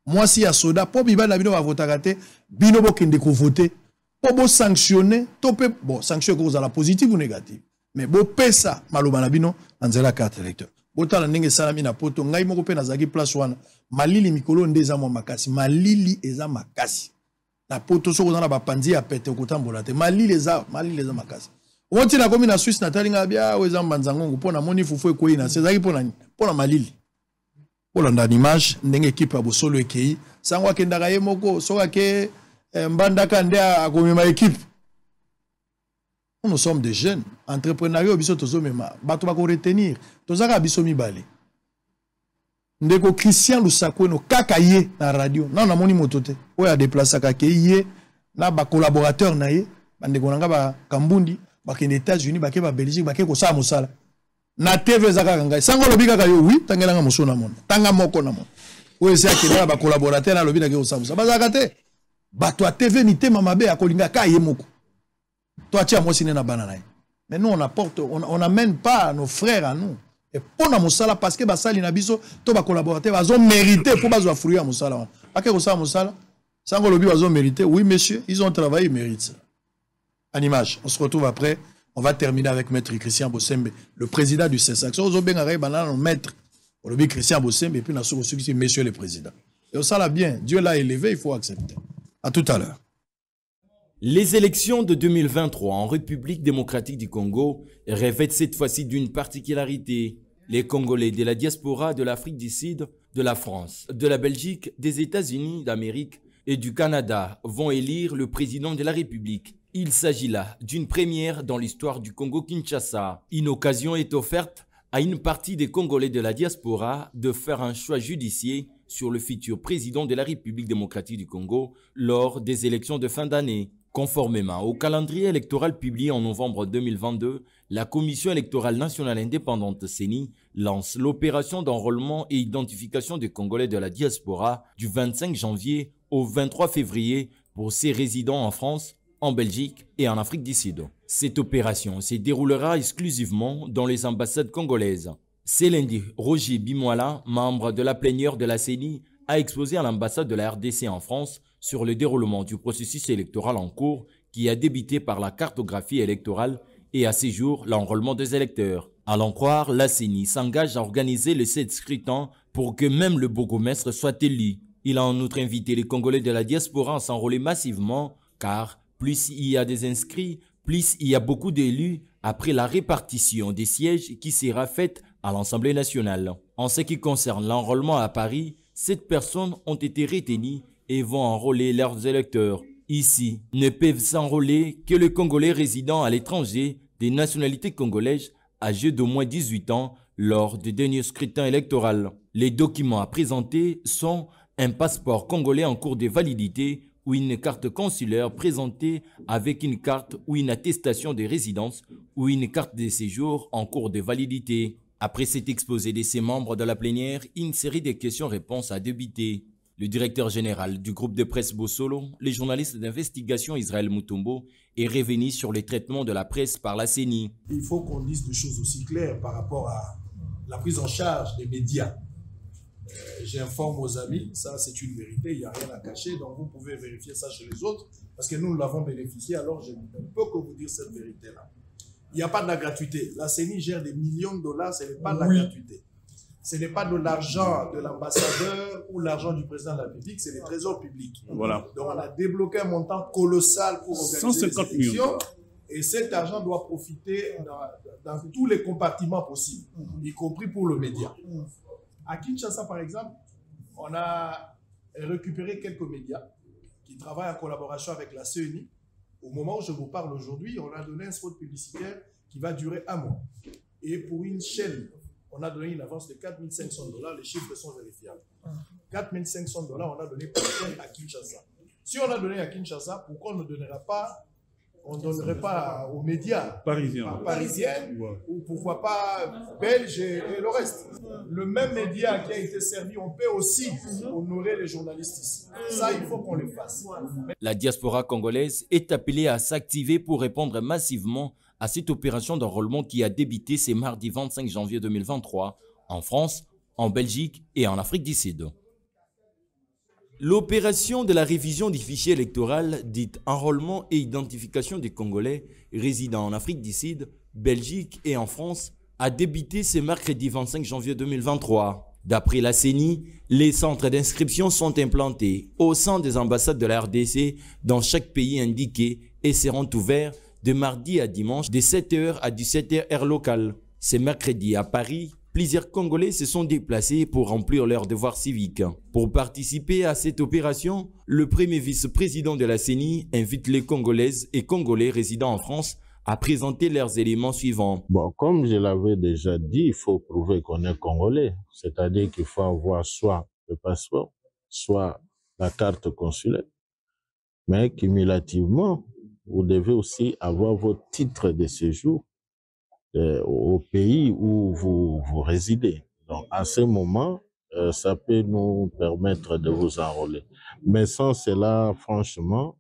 moi si ya soda po biba na bino va voter te bino bo kende ko voter po bo sanctionner to pe bon sanction ko za positive ou négative mais bo pesa maloba na bino anzela carte électeur botala ndenge salami na poto ngai moko pe na zaki place wana malili mikolo ndeza mo makasi malili eza makasi na poto soko na ba panzi ya pete kotambola te malili eza makasi woti na komi na Suisse na talinga bia weza mbanzango pona moni fufu ekoyi na sezaki pona malili pona ndani image ndenge équipe ya Bosolo ekei sango akendaka ye moko soka ke mbandaka nde akomema équipe. Nous sommes des jeunes entrepreneurs biso tozo mema bato ba ko retenir tozaka biso mibale ndeko Christian Lusako no kaka ye na radio na na moni moto te oya déplacer kaka ye na ba collaborateur na ye bandeko nanga ba Kambundi ba ke États-Unis ba ke ba Belgique ba ke ko sa musala na TV zaka kanga sango lobi kaka yo oui tangelanga musona mona tanga moko na mona oya se akela ba collaborateur na lobi na ke ko sa musala bazaka te bato a TV ni tema mabe akolinga ka ye moko toi tu as moi signé na banana mais nous on apporte on n'amène pas nos frères à nous. Et pour na musala parce que basali na biso to ba collaborateur bazon mérité pour bazo fruit à musala pas que ça musala sango lobi bazon mérité oui monsieur ils ont travaillé ils méritent ça. En image on se retrouve après on va terminer avec maître Christian Bosembe le président du CESAC so zo benga banana maître lobi Christian Bosembe et puis na soko c'est monsieur le président et ça l'a bien Dieu l'a élevé il faut accepter. À tout à l'heure. Les élections de 2023 en République démocratique du Congo revêtent cette fois-ci d'une particularité. Les Congolais de la diaspora de l'Afrique du Sud, de la France, de la Belgique, des États-Unis d'Amérique et du Canada vont élire le président de la République. Il s'agit là d'une première dans l'histoire du Congo-Kinshasa. Une occasion est offerte à une partie des Congolais de la diaspora de faire un choix judiciaire sur le futur président de la République démocratique du Congo lors des élections de fin d'année. Conformément au calendrier électoral publié en novembre 2022, la Commission électorale nationale indépendante CENI lance l'opération d'enrôlement et identification des Congolais de la diaspora du 25 janvier au 23 février pour ses résidents en France, en Belgique et en Afrique du Sud. Cette opération se déroulera exclusivement dans les ambassades congolaises. Ce lundi, Roger Bimoala, membre de la plénière de la CENI, a exposé à l'ambassade de la RDC en France sur le déroulement du processus électoral en cours qui a débuté par la cartographie électorale et à ce jour l'enrôlement des électeurs. À l'en croire, la CENI s'engage à organiser les 7 scrutins pour que même le bourgmestre soit élu. Il a en outre invité les Congolais de la diaspora à s'enrôler massivement car plus il y a des inscrits, plus il y a beaucoup d'élus après la répartition des sièges qui sera faite à l'Assemblée nationale. En ce qui concerne l'enrôlement à Paris, 7 personnes ont été retenues et vont enrôler leurs électeurs. Ici, ne peuvent s'enrôler que les Congolais résidant à l'étranger des nationalités congolaises âgés d'au moins 18 ans lors du dernier scrutin électoral. Les documents à présenter sont un passeport congolais en cours de validité ou une carte consulaire présentée avec une carte ou une attestation de résidence ou une carte de séjour en cours de validité. Après cet exposé de ses membres de la plénière, une série de questions-réponses a débuté. Le directeur général du groupe de presse Bossolo, le journaliste d'investigation Israël Mutombo, est revenu sur les traitements de la presse par la CENI. Il faut qu'on dise des choses aussi claires par rapport à la prise en charge des médias. J'informe aux amis, ça c'est une vérité, il n'y a rien à cacher, donc vous pouvez vérifier ça chez les autres, parce que nous l'avons bénéficié, alors je ne peux que vous dire cette vérité-là. Il n'y a pas de la gratuité. La CENI gère des millions de dollars, ce n'est pas de la gratuité. Ce n'est pas de l'argent de l'ambassadeur ou l'argent du président de la République, c'est les trésors publics. Voilà. Donc on a débloqué un montant colossal pour organiser les élections. Et cet argent doit profiter dans tous les compartiments possibles, y compris pour le média. À Kinshasa, par exemple, on a récupéré quelques médias qui travaillent en collaboration avec la CENI. Au moment où je vous parle aujourd'hui, on a donné un spot publicitaire qui va durer 1 mois. Et pour une chaîne, on a donné une avance de 4 500 $, les chiffres sont vérifiables. 4 500 $, on a donné pour chaîne à Kinshasa. Si on a donné à Kinshasa, pourquoi on ne donnerait pas aux médias parisiens ou pourquoi pas belges et le reste. Le même média qui a été servi, on peut aussi honorer les journalistes ici. Ça, il faut qu'on le fasse. La diaspora congolaise est appelée à s'activer pour répondre massivement à cette opération d'enrôlement qui a débuté ce mardi 25 janvier 2023 en France, en Belgique et en Afrique du Sud. L'opération de la révision du fichier électoral, dite enrôlement et identification des Congolais résidant en Afrique du Sud, Belgique et en France, a débuté ce mercredi 25 janvier 2023. D'après la CENI, les centres d'inscription sont implantés au sein des ambassades de la RDC dans chaque pays indiqué et seront ouverts de mardi à dimanche de 7h à 17h heure locale. Ce mercredi à Paris, plusieurs Congolais se sont déplacés pour remplir leurs devoirs civiques. Pour participer à cette opération, le premier vice-président de la CENI invite les Congolaises et Congolais résidant en France à présenter leurs éléments suivants. Bon, comme je l'avais déjà dit, il faut prouver qu'on est Congolais. C'est-à-dire qu'il faut avoir soit le passeport, soit la carte consulaire. Mais cumulativement, vous devez aussi avoir votre titre de séjour au pays où vous résidez. Donc, à ce moment, ça peut nous permettre de vous enrôler. Mais sans cela, franchement,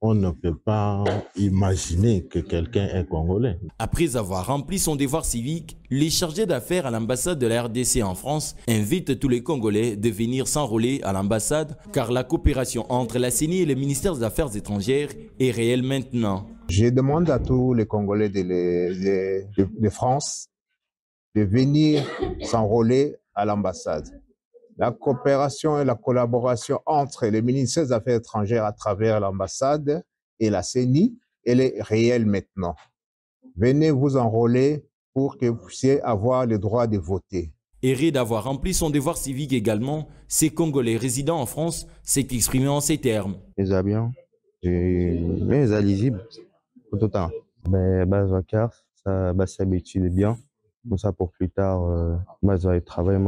on ne peut pas imaginer que quelqu'un est congolais. Après avoir rempli son devoir civique, les chargés d'affaires à l'ambassade de la RDC en France invitent tous les Congolais de venir s'enrôler à l'ambassade car la coopération entre la CENI et le ministère des Affaires étrangères est réelle maintenant. Je demande à tous les Congolais de France de venir s'enrôler à l'ambassade. La coopération et la collaboration entre les ministères des Affaires étrangères à travers l'ambassade et la CENI, elle est réelle maintenant. Venez vous enrôler pour que vous puissiez avoir le droit de voter. Héré d'avoir rempli son devoir civique également, ces Congolais résidant en France s'est exprimé en ces termes. Les bien, les éligibles, tout le temps. Mais vainqueur, ça s'habitue bien. Comme ça, pour plus tard, ils travaillent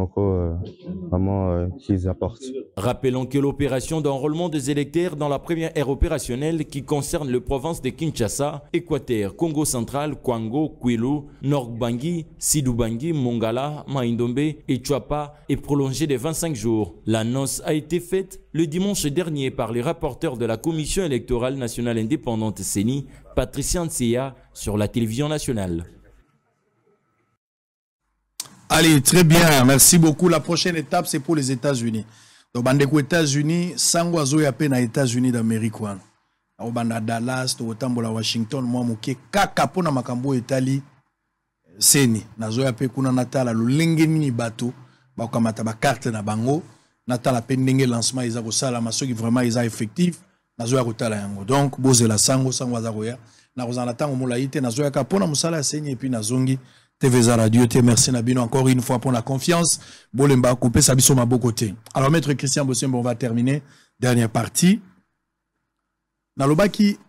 vraiment qu'ils apportent. Rappelons que l'opération d'enrôlement des électeurs dans la première ère opérationnelle qui concerne les provinces de Kinshasa, Équateur, Congo central, Kwango, Kwilu, Nord-Bangui, Sidou-Bangui, Mongala, Maindombe et Chouapa est prolongée de 25 jours. L'annonce a été faite le dimanche dernier par les rapporteurs de la Commission électorale nationale indépendante CENI, Patricia Nseya, sur la télévision nationale. Allez, très bien. Merci beaucoup. La prochaine étape, c'est pour les États-Unis. Donc, aux États-Unis, Sangoazo y a peine aux États-Unis d'Amérique. Au banda Dallas, au Tambola, Washington, moi, mouké, kakapo na makambo Italie, seni. Nazo ya pe kuna natala, lo lengeni bateau, ba kamata ba carte na bango, natala pendenge lancement, ils ont ça, la masso qui vraiment ils ont effectif, nazo ya kotala yango. Donc, boze la Sangoazo ya, na rozana tango molaite, nazo ya kapona musala seni, et puis nazongi, TVza Radio, merci Nabino encore une fois pour la confiance. Bolemba coupé Sabiso ma beau côté. Alors maître Christian Bossembo, on va terminer. Dernière partie. Nalobaki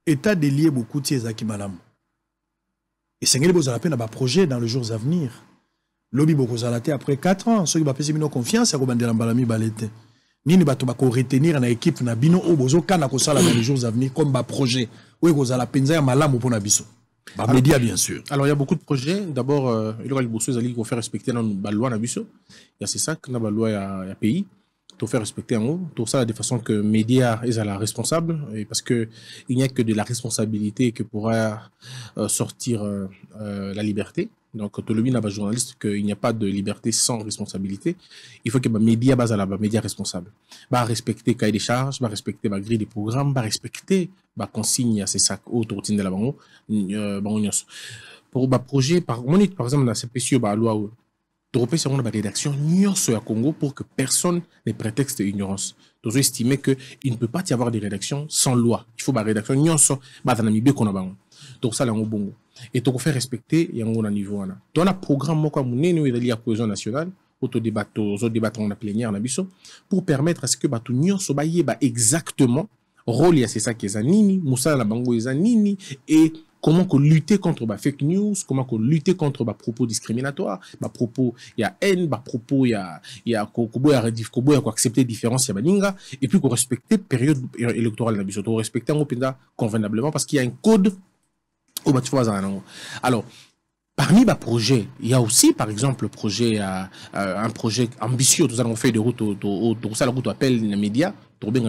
état délié beaucoup de ces Malam. Et c'est que vous avez un projet dans les jours à venir. Lobby beaucoup zalaté après 4 ans. Ceux qui va payer confiance à Robandela Balami Balete. Nini bato bako retenir na équipe na bino au bozo kana ko sala dans les jours à venir comme ba projet. Oui ko zala penza ya malamu pour Nabiso. Alors, médias, bien sûr. Alors, il y a beaucoup de projets. D'abord, il y a les bosses qui vont faire respecter dans la loi Nabiso. Il y a ça que la loi il y a pays. Pour faire respecter en haut. Tout ça de façon que les médias sont la responsable. Et parce que il n'y a que de la responsabilité que pourra sortir la liberté. Donc, tout le monde a journaliste qu'il n'y a pas de liberté sans responsabilité. Il faut que les médias basent les médias responsables. Bah respecter le cahier des charges, bah respecter la grille des programmes, bah respecter la consigne à ces sacs autres routines de la banque. Pour le projet, par exemple, dans la CPSU, la loi européenne, c'est une rédaction sur Congo pour que personne n'ait prétexte d'ignorance. Donc, estimer qu'il ne peut pas y avoir des rédactions sans loi. Il faut une rédaction sur Namibie qu'on a banque. Donc, ça, là, on bongo. Et donc, on fait respecter, il y a un niveau. Dans le programme, il y a la cohésion nationale, débat en plénière, pour permettre à ce que nous soyons exactement rôle, c'est ça qui est Nini, Moussa la Bango est Nini, et comment lutter contre les fake news, comment lutter contre les propos discriminatoires, les propos, il y a haine, les propos, il y a accepter les différences, il y a et puis qu'on respecter la période électorale, on respecte convenablement parce qu'il y a un code. Alors, parmi les projets, il y a aussi, par exemple, un projet ambitieux. Tout ça, on fait de route, tout ça, la route appelle les médias. Comment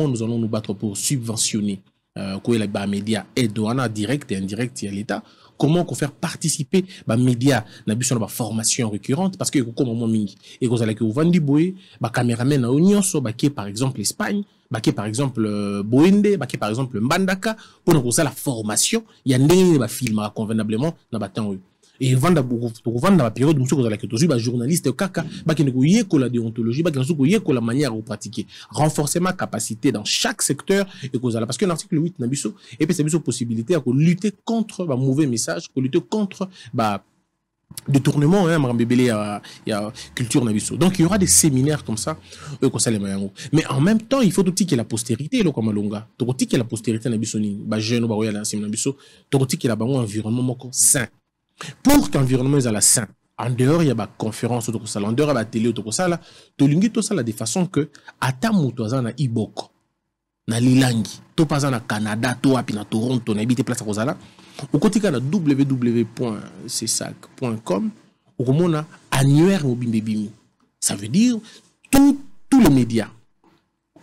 nous allons nous battre pour subventionner les médias et douana direct et indirect à l'État. Comment faire participer les médias dans la formation récurrente parce que comme on mingi et vous allez que vous vendez boy les caméramen à Union qui par exemple l'Espagne qui par exemple Boende qui par exemple Mbandaka pour nous la formation il y a des films convenablement dans le temps et vendre dans la période où vous allez que tous les journalistes kaka qui ne la déontologie qui la manière de pratiquer renforcer ma capacité dans chaque secteur et parce que l'article 8 nabiso et puis c'est une possibilité à lutter contre le mauvais message lutter contre détournement il y a culture nabiso donc il y aura des séminaires comme ça mais en même temps il faut qu'il y ait la postérité comme longa qu'il y ait la postérité nabiso ni jeune nabiso qu'il y ait un environnement sain. Pour qu'un environnement soit sain, en dehors il y a des conférences, en dehors il y a des télé, tout ça de façon que atamu toza na iboko, na lilangi, to pas na Canada, to api na Toronto, na habite place kozala, au côté na www.csac.com, au komona annuaire mobimbebimi. Ça veut dire tous les médias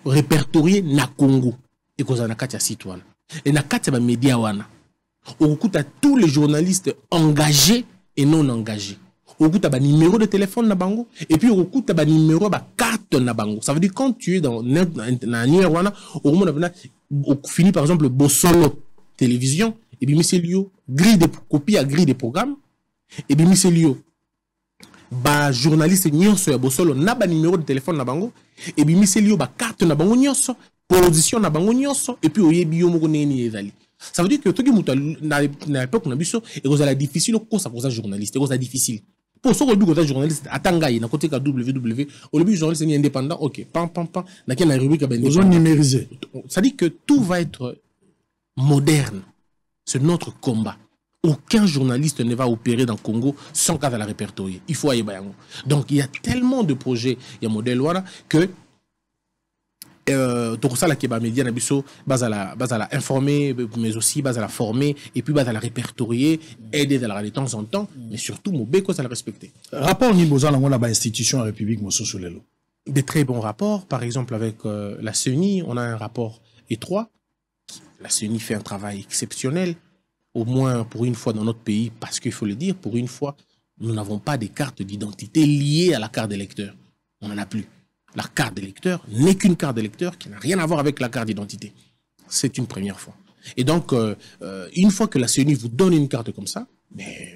répertoriés na Congo et kozana katia citoyen. Et na katia ba médias wana. On écoute à tous les journalistes engagés et non engagés. On écoute à un numéro de téléphone na bango et puis on écoute à un numéro de carte na bango. Ça veut dire quand tu es dans un numéro on finit par exemple Bosolo télévision et puis monsieur Lio grille de copie à grille de programme et puis monsieur Lio ba journaliste nyonso ya Bosolo na ba numéro de téléphone na bango et puis monsieur Lio ba carte na bango nyonso position na bango nyonso et puis oyebi yo moko neni ezali. Ça veut dire que tout le monde à l'époque on a vu ça et que c'est difficile pour ça journaliste c'est difficile pour ça que journaliste atanga na côté www au début journaliste est indépendant OK pam na quelle rubrique besoin numériser ça dit que tout va être moderne c'est notre combat aucun journaliste ne va opérer dans le Congo sans carte à la répertorier. Il faut aller bayango. Donc il y a tellement de projets, il y a un modèle que donc ça la keba média nabiso base à la informer mais aussi base à la former et puis base à la répertorier, aider de temps en temps, mais surtout mon béco à la respecter. Rapport ni besoin dans la institution à la République mosso sur les lots. Des très bons rapports, par exemple avec la CENI, on a un rapport étroit. La CENI fait un travail exceptionnel, au moins pour une fois dans notre pays, parce qu'il faut le dire, pour une fois, nous n'avons pas des cartes d'identité liées à la carte d'électeur. On n'en a plus. La carte d'électeur n'est qu'une carte d'électeur qui n'a rien à voir avec la carte d'identité. C'est une première fois. Et donc, une fois que la CENI vous donne une carte comme ça,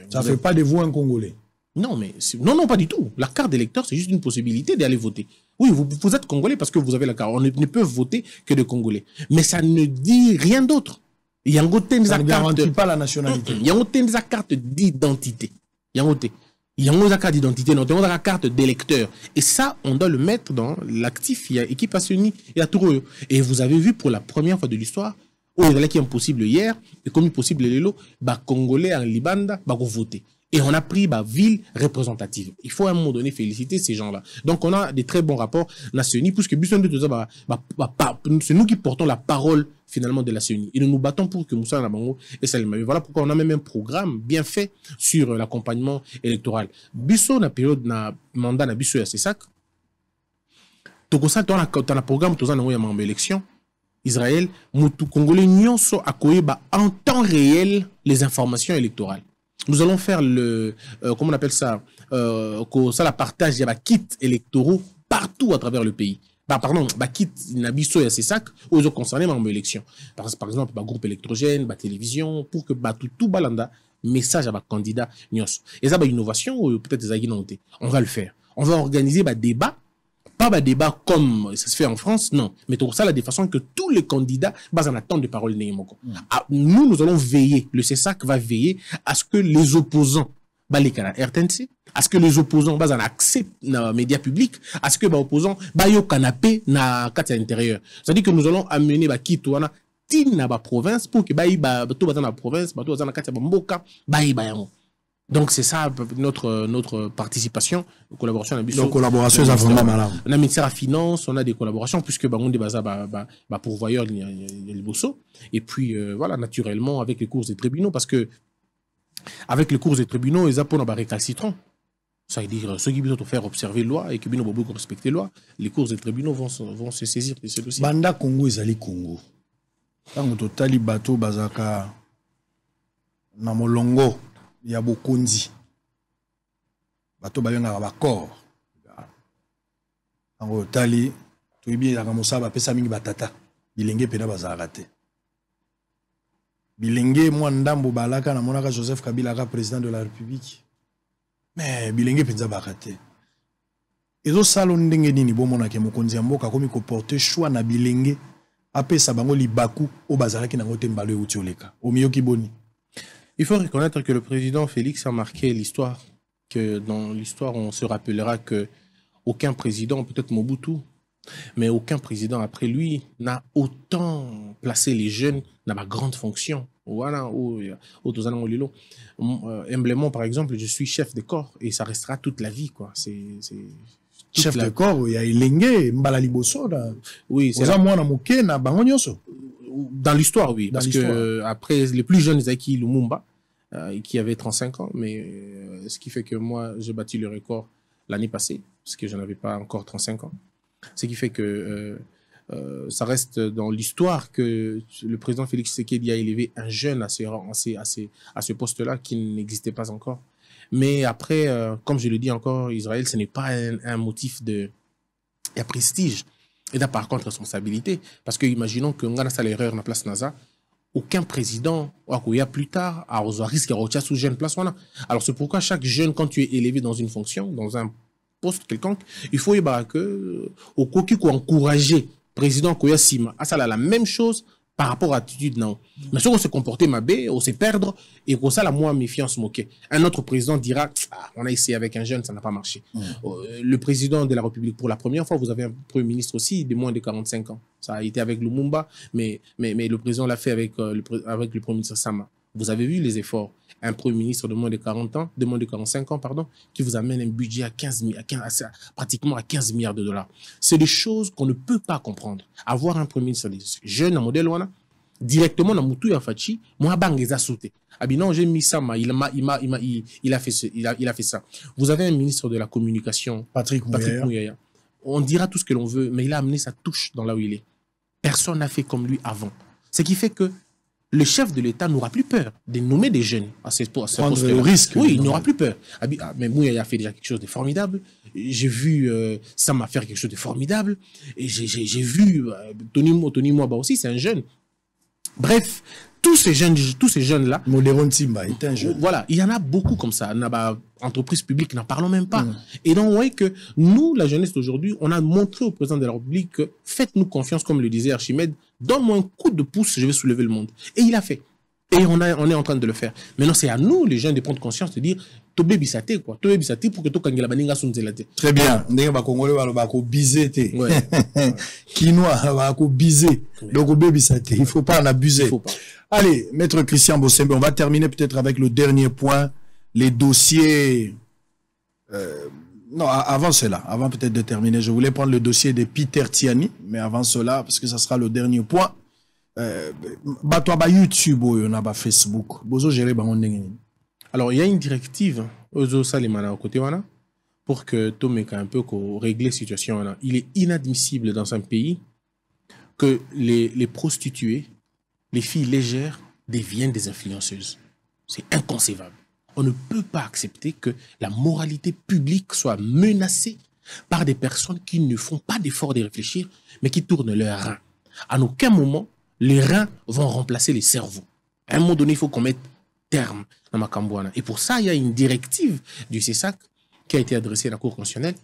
ça ne fait pas de vous un Congolais. Non, mais non, pas du tout. La carte d'électeur, c'est juste une possibilité d'aller voter. Oui, vous êtes Congolais parce que vous avez la carte. On ne peut voter que de Congolais. Mais ça ne dit rien d'autre. Ça ne garantit pas la nationalité. Il y a une carte d'identité. Il y a une carte d'identité, il y a une carte d'électeur. Et ça, on doit le mettre dans l'actif. Il y a équipe ASENI, il y a tout. Et vous avez vu pour la première fois de l'histoire, où il y a qui est impossible hier, et comme impossible les lots, Congolais en Libanda, voter. Et on a pris ville représentative. Il faut à un moment donné féliciter ces gens-là. Donc on a des très bons rapports nationaux, puisque c'est nous qui portons la parole finalement de la CENI. Et nous nous battons pour que Moussa Nabango et Salim. Voilà pourquoi on a même un programme bien fait sur l'accompagnement électoral. Bisso na période na mandat na bisso ya CESAC. Tokosa dans un programme toza na ya élection. Israël, mutu congolais nyonso akoyeba en temps réel les informations électorales. Nous allons faire comment on appelle ça, la partage de kits électoraux partout à travers le pays. Kit nabiso et CESAC aux autres concernés dans l'élection. Par exemple, groupe électrogène, télévision, pour que tout balanda message à candidat nyos. Et ça, innovation ou peut-être des aguinantés. On va le faire. On va organiser débat. Pas débat comme ça se fait en France, non. Mais tout ça, de façon que tous les candidats en attente de parole. Nous allons veiller, le CESAC va veiller à ce que les opposants, les RTNC, à ce que les opposants en accès dans les médias publics, à ce que les opposants au canapé dans le intérieur. C'est-à-dire que nous allons amener Kitouana dans la province pour que tout dans la province, tout dans la mboka, donc c'est ça notre participation, collaboration. Donc collaboration est vraiment malade. On a ministère à finance, on a des collaborations puisque on des pourvoyeurs les bosso et puis voilà naturellement avec les cours des tribunaux parce que avec les cours des tribunaux ils apprennent à récalcitrant. Ça veut dire ceux qui veulent faire observer la loi et qui veulent beaucoup respecter la loi, les cours des tribunaux vont se saisir de ce dossier. Banda Congo ezali Congo. Tango totali bato bazaka na molongo. Il y a beaucoup de bateau bayanga bakor en tali to bien la musaba pesa mingi batata bilenge pena bazarate bilenge moi ndambo balaka na monaka Joseph Kabila ka président de la République mais bilenge penza bakate ezo salon ndenge nini bomona ke mokonzi mboka komi ko porter choix na bilenge apesa bango libaku o bazaraki na ngote mbalo euti oleka o miyoki boni. Il faut reconnaître que le président Félix a marqué l'histoire, que dans l'histoire, on se rappellera que aucun président, peut-être Mobutu, mais aucun président après lui n'a autant placé les jeunes dans ma grande fonction. Voilà, Emblément, par exemple, je suis chef de corps et ça restera toute la vie, quoi. Chef de corps, il y a Ilenge, Mbalali Bosso, oui, c'est dans l'histoire, oui. Parce que après, les plus jeunes, Zaki Lumumba, qui avait 35 ans, mais ce qui fait que moi, j'ai battu le record l'année passée, parce que je n'avais pas encore 35 ans. Ce qui fait que ça reste dans l'histoire que le président Félix Tshisekedi a élevé un jeune à ce poste-là qui n'existait pas encore. Mais après, comme je le dis encore, Israël, ce n'est pas un motif de prestige. Et là, par contre, responsabilité. Parce que imaginons que on a l'erreur dans la place NASA, aucun président, plus tard, a risque de sous jeune place. Alors, c'est pourquoi chaque jeune, quand tu es élevé dans une fonction, dans un poste quelconque, il faut que, au coquille, encourager président Koya Sima. Ah, ça, la même chose par rapport à l'attitude, non. Mais si on se comportait mabé, on se perdre, et pour ça, la moins méfiance moquée. Un autre président dira, on a essayé avec un jeune, ça n'a pas marché. Le président de la République, pour la première fois, vous avez un premier ministre aussi de moins de 45 ans. Ça a été avec Lumumba, mais le président l'a fait avec le premier ministre Sama. Vous avez vu les efforts. Un Premier ministre de moins de 40 ans, de moins de 45 ans, pardon, qui vous amène un budget à pratiquement à 15 milliards de dollars. C'est des choses qu'on ne peut pas comprendre. Avoir un Premier ministre jeune, un modèle, directement dans Moutou Yafachi, moi, bang, les a sauté. Ah bien non, j'ai mis ça, il a fait ça. Vous avez un ministre de la communication, Patrick Mouyaya. On dira tout ce que l'on veut, mais il a amené sa touche dans là où il est. Personne n'a fait comme lui avant. Ce qui fait que le chef de l'État n'aura plus peur de nommer des jeunes à ce poste. Prendre le risque. Oui, il n'aura plus peur. Mais Mouyaya a fait déjà quelque chose de formidable. J'ai vu Sam a faire quelque chose de formidable. Et j'ai vu Tony Mwaba aussi, c'est un jeune. Bref, tous ces jeunes-là. Modéron Timba est un jeune. Voilà, il y en a beaucoup comme ça. Entreprises publiques, n'en parlons même pas. Et donc, on voit que nous, la jeunesse d'aujourd'hui, on a montré au président de la République que faites-nous confiance, comme le disait Archimède, donne-moi un coup de pouce, je vais soulever le monde. Et il a fait. Et on est en train de le faire. Maintenant, c'est à nous, les jeunes, de prendre conscience, de dire, Tobé Bissate, quoi. Tobé Bissate pour que tu aies baninga sunzelate. Très bien. N'est pas congolais, va ko biser te. Quinois, va ko biser. Donc, Tobé Bissate, il faut pas en abuser. Allez, Maître Christian Bossembe, on va terminer peut-être avec le dernier point, les dossiers. Non, avant cela, avant peut-être de terminer, je voulais prendre le dossier de Peter Tiani, mais avant cela, parce que ça sera le dernier point. YouTube, Facebook, alors il y a une directive pour que Tomé un peu régler la situation. Il est inadmissible dans un pays que les prostituées, les filles légères deviennent des influenceuses. C'est inconcevable. On ne peut pas accepter que la moralité publique soit menacée par des personnes qui ne font pas d'effort de réfléchir, mais qui tournent leurs reins. À aucun moment, les reins vont remplacer les cerveaux. À un moment donné, il faut qu'on mette terme dans Makambouana. Et pour ça, il y a une directive du CESAC qui a été adressée à la Cour constitutionnelle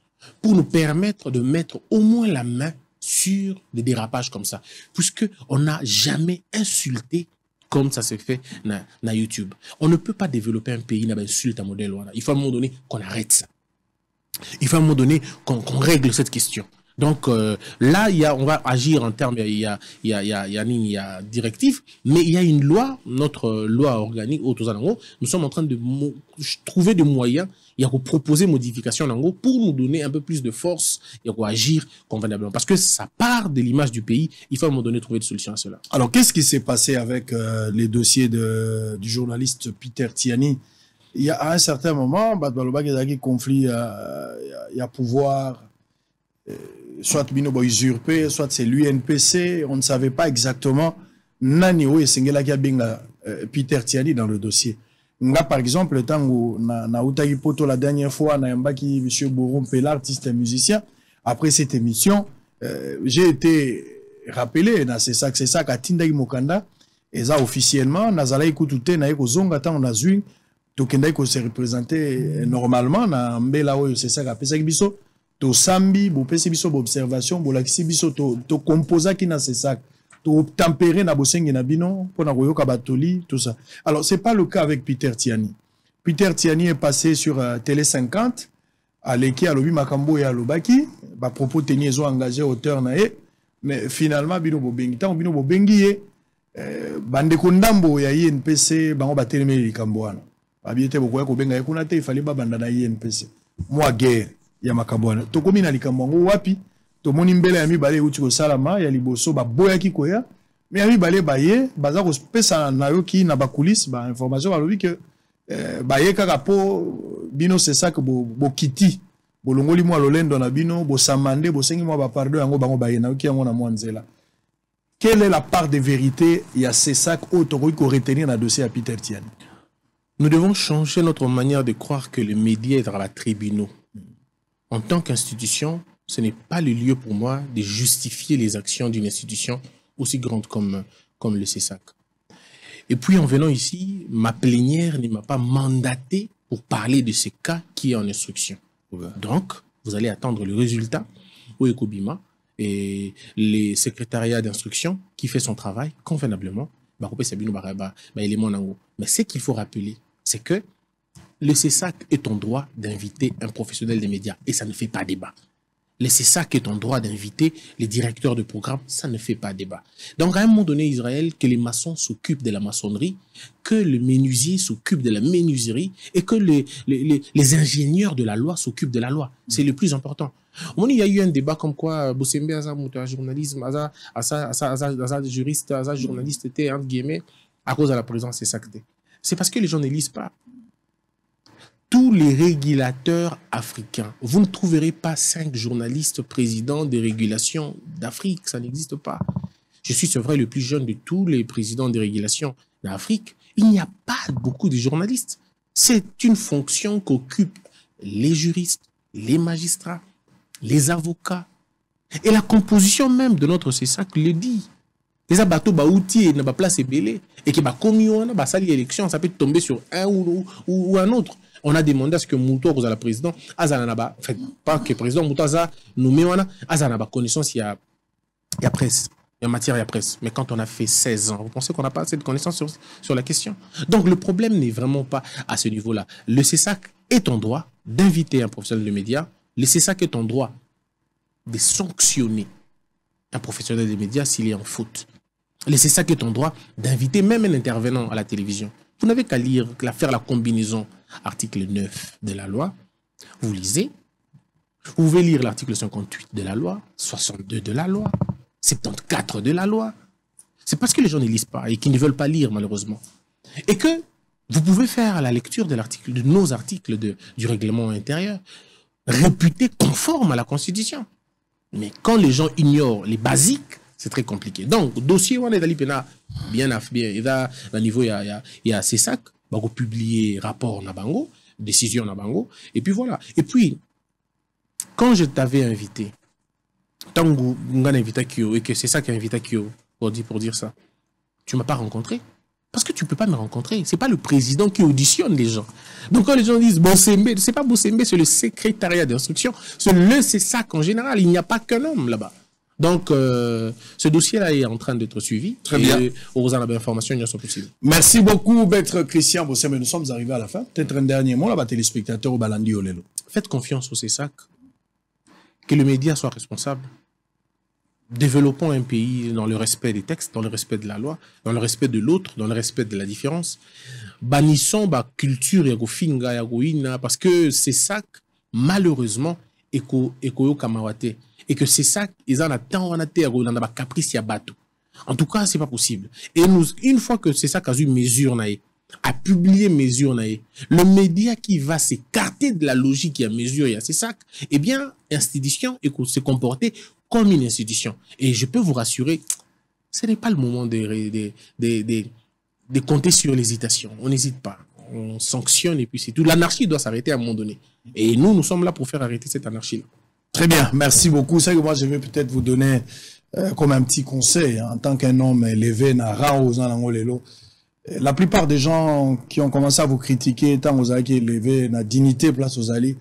pour nous permettre de mettre au moins la main sur des dérapages comme ça. Puisqu'on n'a jamais insulté comme ça se fait dans YouTube. On ne peut pas développer un pays qui insulte un modèle. Il faut à un moment donné qu'on arrête ça. Il faut à un moment donné qu'on règle cette question. Donc là, on va agir en termes, il y a directive, mais il y a une loi, notre loi organique, nous sommes en train de trouver des moyens, il y a qu'on proposer modification pour nous donner un peu plus de force, il y a qu'on agir convenablement. Parce que ça part de l'image du pays, il faut à un moment donné trouver des solutions à cela. Alors, qu'est-ce qui s'est passé avec les dossiers du journaliste Peter Tiani? Il y a à un certain moment, il y a un conflit, il y a pouvoir. Soit Binobo usurpé, soit c'est l'UNPC, on ne savait pas exactement nani ou esengela ki benga Peter Tiani dans le dossier. Nga par exemple le temps où na Utagi Poto la dernière fois na yambaki monsieur Borompe l'artiste et musicien, après cette émission j'ai été rappelé na c'est ça Katindagi Mokanda et ça officiellement nazala ikutute na eko zonga ta on a zui to kendai ko se représenter normalement na mbela oyo c'est ça kapesa biso to sambi bo pesi biso observation bo lakisi biso to composa ki na c'est ça to tempérer na bosengi na bino pona koyoka batoli tout ça. Alors c'est pas le cas avec Peter Tiani. Peter Tiani est passé sur Télé 50 à l'équipe à lobi makambo et à lobaki ba propos tenir zo engagé auteur na e mais finalement bino bo bengi tant bino bo bengi bande ko ndambo ya INPC bango batelemé likambo wana ba biete bokoya ko benga kuna te ifali ba banda na INPC moi guerre ya makabwana tokomi na likambo ngo wapi tomoni mbele ya mibale uti ko salama ya liboso ba boyaki koya mais ya mibale baye baza ko pesa na yo ki na ba coulisses ba information balobi que baye kaka po bino c'est ça que bo kiti bolongoli mwa lolendo na bino bo samande bo sengi mwa ba pardon yango bango baye na ki yango na mwa nzela. Quelle est la part de vérité il y a c'est ça autre ko retenir na dossier à Peter Tiani? Nous devons changer notre manière de croire que les médias est dans la tribunaux. En tant qu'institution, ce n'est pas le lieu pour moi de justifier les actions d'une institution aussi grande comme le CESAC. Et puis en venant ici, ma plénière ne m'a pas mandaté pour parler de ce cas qui est en instruction. Donc, vous allez attendre le résultat au Ekobima et les secrétariats d'instruction qui fait son travail convenablement. Mais ce qu'il faut rappeler, c'est que le CESAC est en droit d'inviter un professionnel des médias et ça ne fait pas débat. C'est ça qui est ton droit d'inviter les directeurs de programme. Ça ne fait pas débat. Donc, à un moment donné, Israël, que les maçons s'occupent de la maçonnerie, que le menuisier s'occupe de la menuiserie et que les ingénieurs de la loi s'occupent de la loi. C'est le plus important. Au moment où il y a eu un débat comme quoi Bossembe, un journalisme, un juriste, un journaliste était, entre guillemets, à cause de la présence, c'est ça que c'est parce que les gens ne lisent pas. Tous les régulateurs africains, vous ne trouverez pas 5 journalistes présidents des régulations d'Afrique, ça n'existe pas. Je suis, c'est vrai, le plus jeune de tous les présidents des régulations d'Afrique. Il n'y a pas beaucoup de journalistes. C'est une fonction qu'occupent les juristes, les magistrats, les avocats. Et la composition même de notre CESAC le dit. Les abateaux outils ne pas place belé et qui va communion, ça l'élection, ça peut tomber sur un ou un autre. On a demandé à ce que Mouto, vous la président, Azanaba, en fait, pas que le président Mouto a nommé, Azanaba connaissance, il y a presse, il y a matière, il y a presse. Mais quand on a fait 16 ans, vous pensez qu'on n'a pas assez de connaissances sur la question? Donc le problème n'est vraiment pas à ce niveau-là. Le CESAC est en droit d'inviter un professionnel de médias. Le CESAC est en droit de sanctionner un professionnel des médias s'il est en faute. Le CESAC est en droit d'inviter même un intervenant à la télévision. Vous n'avez qu'à lire, faire la combinaison article 9 de la loi. Vous lisez. Vous pouvez lire l'article 58 de la loi, 62 de la loi, 74 de la loi. C'est parce que les gens ne lisent pas et qu'ils ne veulent pas lire, malheureusement. Et que vous pouvez faire la lecture de nos articles du règlement intérieur, réputés conformes à la Constitution. Mais quand les gens ignorent les basiques, c'est très compliqué. Donc, dossier, on est bien, il y a niveau, il y a CESAC, on publier rapport Nabango, décision Nabango, et puis voilà. Et puis, quand je t'avais invité, tant que on a invité Kyo, et que c'est ça qui a invité Kyo, pour dire ça, tu m'as pas rencontré. Parce que tu peux pas me rencontrer. C'est pas le président qui auditionne les gens. Donc quand les gens disent Bossembe, c'est pas Bossembe, c'est le secrétariat d'instruction. C'est le CESAC en général. Il n'y a pas qu'un homme là-bas. Donc, ce dossier-là est en train d'être suivi. Très bien. Aux informations, il y a possible. Merci beaucoup, Maître Christian Bossembe. Nous sommes arrivés à la fin. Peut-être un dernier mot, là-bas, téléspectateurs au Balandi Olelo. Faites confiance au CESAC. Que le média soit responsable. Développons un pays dans le respect des textes, dans le respect de la loi, dans le respect de l'autre, dans le respect de la différence. Bannissons la culture parce que CESAC, malheureusement, est kamawate. Et que c'est ça, ils en attendent, on a caprice à bateau. En tout cas, c'est pas possible. Et nous, une fois que c'est ça qu'a eu mesure, a publié mesure, le média qui va s'écarter de la logique et à mesure, c'est ça, eh bien, institution et se comporter comme une institution. Et je peux vous rassurer, ce n'est pas le moment de compter sur l'hésitation. On n'hésite pas. On sanctionne et puis c'est tout. L'anarchie doit s'arrêter à un moment donné. Et nous sommes là pour faire arrêter cette anarchie-là. Très bien, merci beaucoup. C'est que moi, je vais peut-être vous donner comme un petit conseil, hein, en tant qu'un homme élevé, la plupart des gens qui ont commencé à vous critiquer, tant vous avez élevé, la dignité place aux alliés,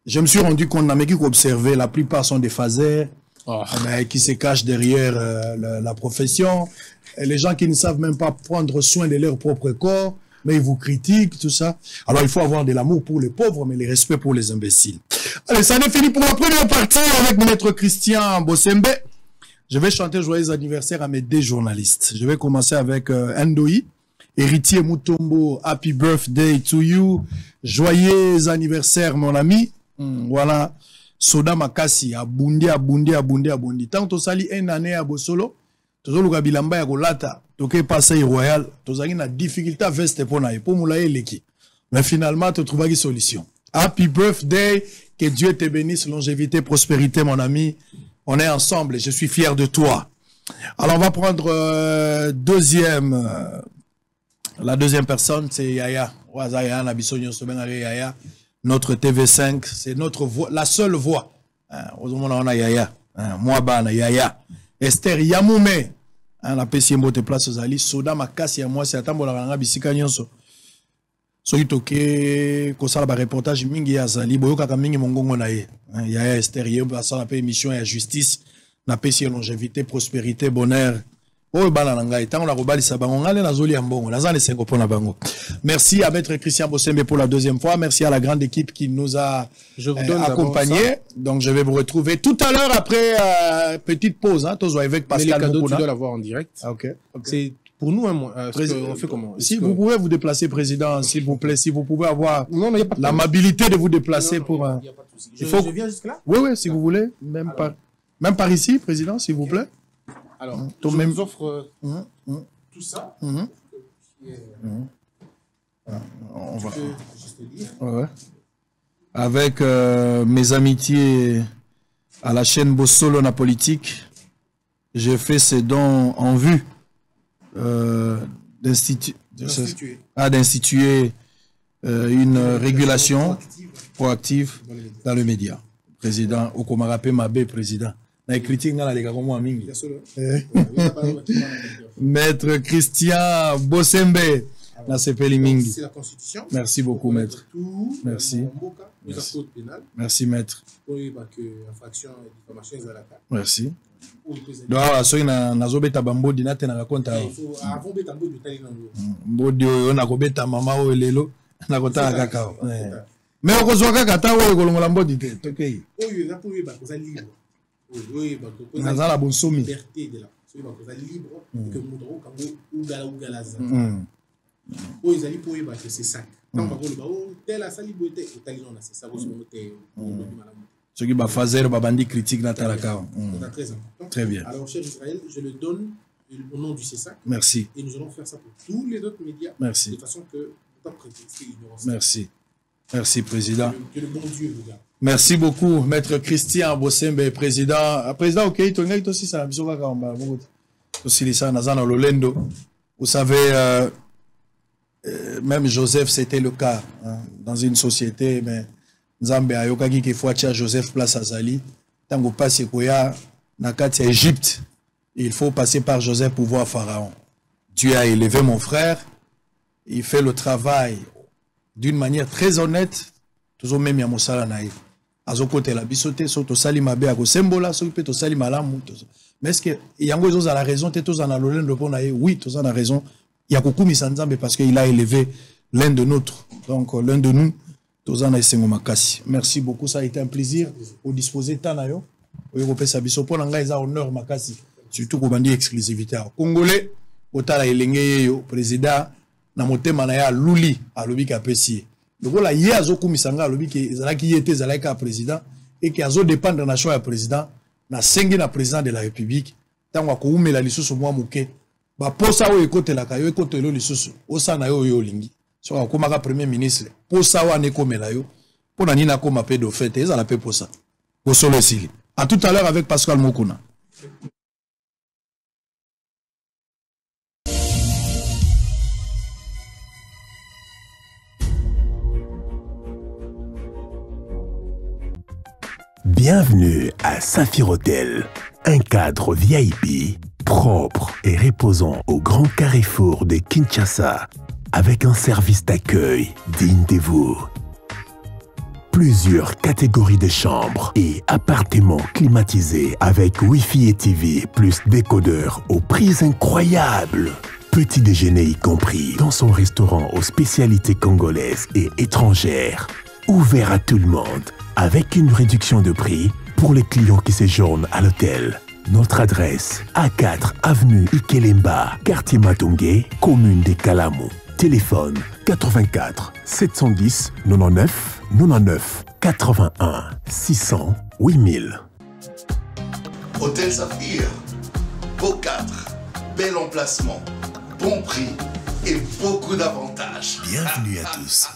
je me suis rendu compte, la plupart sont des phasers, qui se cachent derrière la profession, et les gens qui ne savent même pas prendre soin de leur propre corps, mais ils vous critiquent, tout ça. Alors, il faut avoir de l'amour pour les pauvres, mais le respect pour les imbéciles. Allez, ça en est fini pour la première partie avec Maître Christian Bossembe. Je vais chanter joyeux anniversaire à mes 2 journalistes. Je vais commencer avec Ndoi, héritier Mutombo, happy birthday to you. Joyeux anniversaire, mon ami. Voilà. Soda Makasi, abundi. Tant que tu sali une année à Bosolo, tozoluka bilamba ya kolata toke passer royal tozaki na difficulté veste pona pour moulaye leki mais finalement tu trouves une solution. Happy birthday, que Dieu te bénisse, longévité, prospérité, mon ami. On est ensemble et je suis fier de toi. Alors on va prendre la deuxième personne, c'est Yaya. Notre TV5, c'est notre voix, la seule voix. On a Yaya. Moi bana Yaya. Esther Yamoume, la PCMO te place aux alliés, Soda Makasi à moi, c'est à Tambola Ranga Bisika Nyonso. Soki toke, kosala ba reportage mingi ya zali, boyoka ka mingi mongongo na ye. Yaya Esther, yé, basala pe émission ya justice, na PCM longévité, prospérité, bonheur, Oh, banananga, tant on a rebali sa bango, on a les zoli ambongo, la zane sengo pona bango. Merci à Maître Christian Bossembe pour la deuxième fois. Merci à la grande équipe qui nous a accompagnés. Donc, je vais vous retrouver tout à l'heure après petite pause, hein, tous avec Pascal. Mais les cadeaux, tu dois l'avoir en direct. Ah, ok. C'est pour nous, hein, on fait comment? Si vous pouvez vous déplacer, Président, s'il vous plaît, si vous pouvez avoir l'amabilité de vous déplacer pour... Je viens jusque là? Oui, oui, si vous voulez. Même par ici, Président, s'il vous plaît. Alors, je vous offre tout ça. On va juste dire. Ouais. Avec mes amitiés à la chaîne Bossolo na politique, j'ai fait ces dons en vue d'instituer une régulation proactive dans le média. Président Okomarape Mabe, président. Maître Christian Bossembe, c'est la Constitution. Merci beaucoup, maître. Merci. Merci, maître. Merci. Donc, soki nazobeta bambodi nate na raconta mbodi oyo nakobeta mama oyo lelo nakotala kaka mais okozwa kaka ta oyo kolongola mbodi te tokei oyo eza po yeba koza libre oyo bakoza nazala bonsomi liberté de la soki bakoza libre que moto okango ugalaza oyo ezali po yeba que c'est ça tant bakoloba o tel asali boye te otali non c'est ça bosomo te malamu. Ce qui va faire babandi critique dans Talaka. Très important. Très bien. Alors, cher Israël, je le donne au nom du CESAC. Merci. Et nous allons faire ça pour tous les autres médias. Merci. De façon que, tant prétexter l'ignorance. Merci. Merci, Président. Que le bon Dieu vous garde. Merci beaucoup, Maître Christian Bossembe, Président. Président, ok, tu as aussi ça. Vous savez, même Joseph, c'était le cas hein, dans une société, mais Nzambe ayokaki ke fois tia Joseph place Azali tango passe koya na kati ya Égypte il faut passer par Joseph pour voir Pharaon. Dieu a élevé mon frère, il fait le travail d'une manière très honnête toujours même ya mosala na ye azokote la bisote soto sali mabe ako sembola so pe to sali malamu mais est-ce que yango ezo za la raison te to za na lolendo pona ye oui to za na raison ya kokumisa Nzambe parce qu'il a élevé l'un de nôtres donc l'un de nous. Merci beaucoup, ça a été un plaisir. Au disposer Tanayo, au Européen Sabiso, pour l'engagement honneur Makasi, surtout pour bandi exclusivité. Congolais, au Tala Elenge, président, na moté manaya Luli, à l'obi kapesi. Le voilà hier à Zoku Misanga, à l'obi qui Zalaki était Zalaka président et qui a zo dépendre de la choix président, na sengi na président de la République, tant qu'on a la lisusu moi mouké, bah pour ça, au côté la caillou, côté le lisusu, au Sanayo Yolingi. So akomaka premier ministre pour ça wana ekomela yo pour na nina koma pe do fete ezala pe pour ça Bosolo esili à tout à l'heure avec Pascal Mokuna. Bienvenue à Saphir Hotel, un cadre VIP propre et reposant au grand carrefour de Kinshasa. Avec un service d'accueil digne de vous. Plusieurs catégories de chambres et appartements climatisés avec Wi-Fi et TV plus décodeur aux prix incroyables. Petit déjeuner y compris dans son restaurant aux spécialités congolaises et étrangères. Ouvert à tout le monde avec une réduction de prix pour les clients qui séjournent à l'hôtel. Notre adresse, A4 avenue Ikelemba, quartier Matongé, commune des Kalamou. Téléphone 84 710 99 99 81 600 8000. Hôtel Saphir, beau cadre, bel emplacement, bon prix et beaucoup d'avantages. Bienvenue à tous.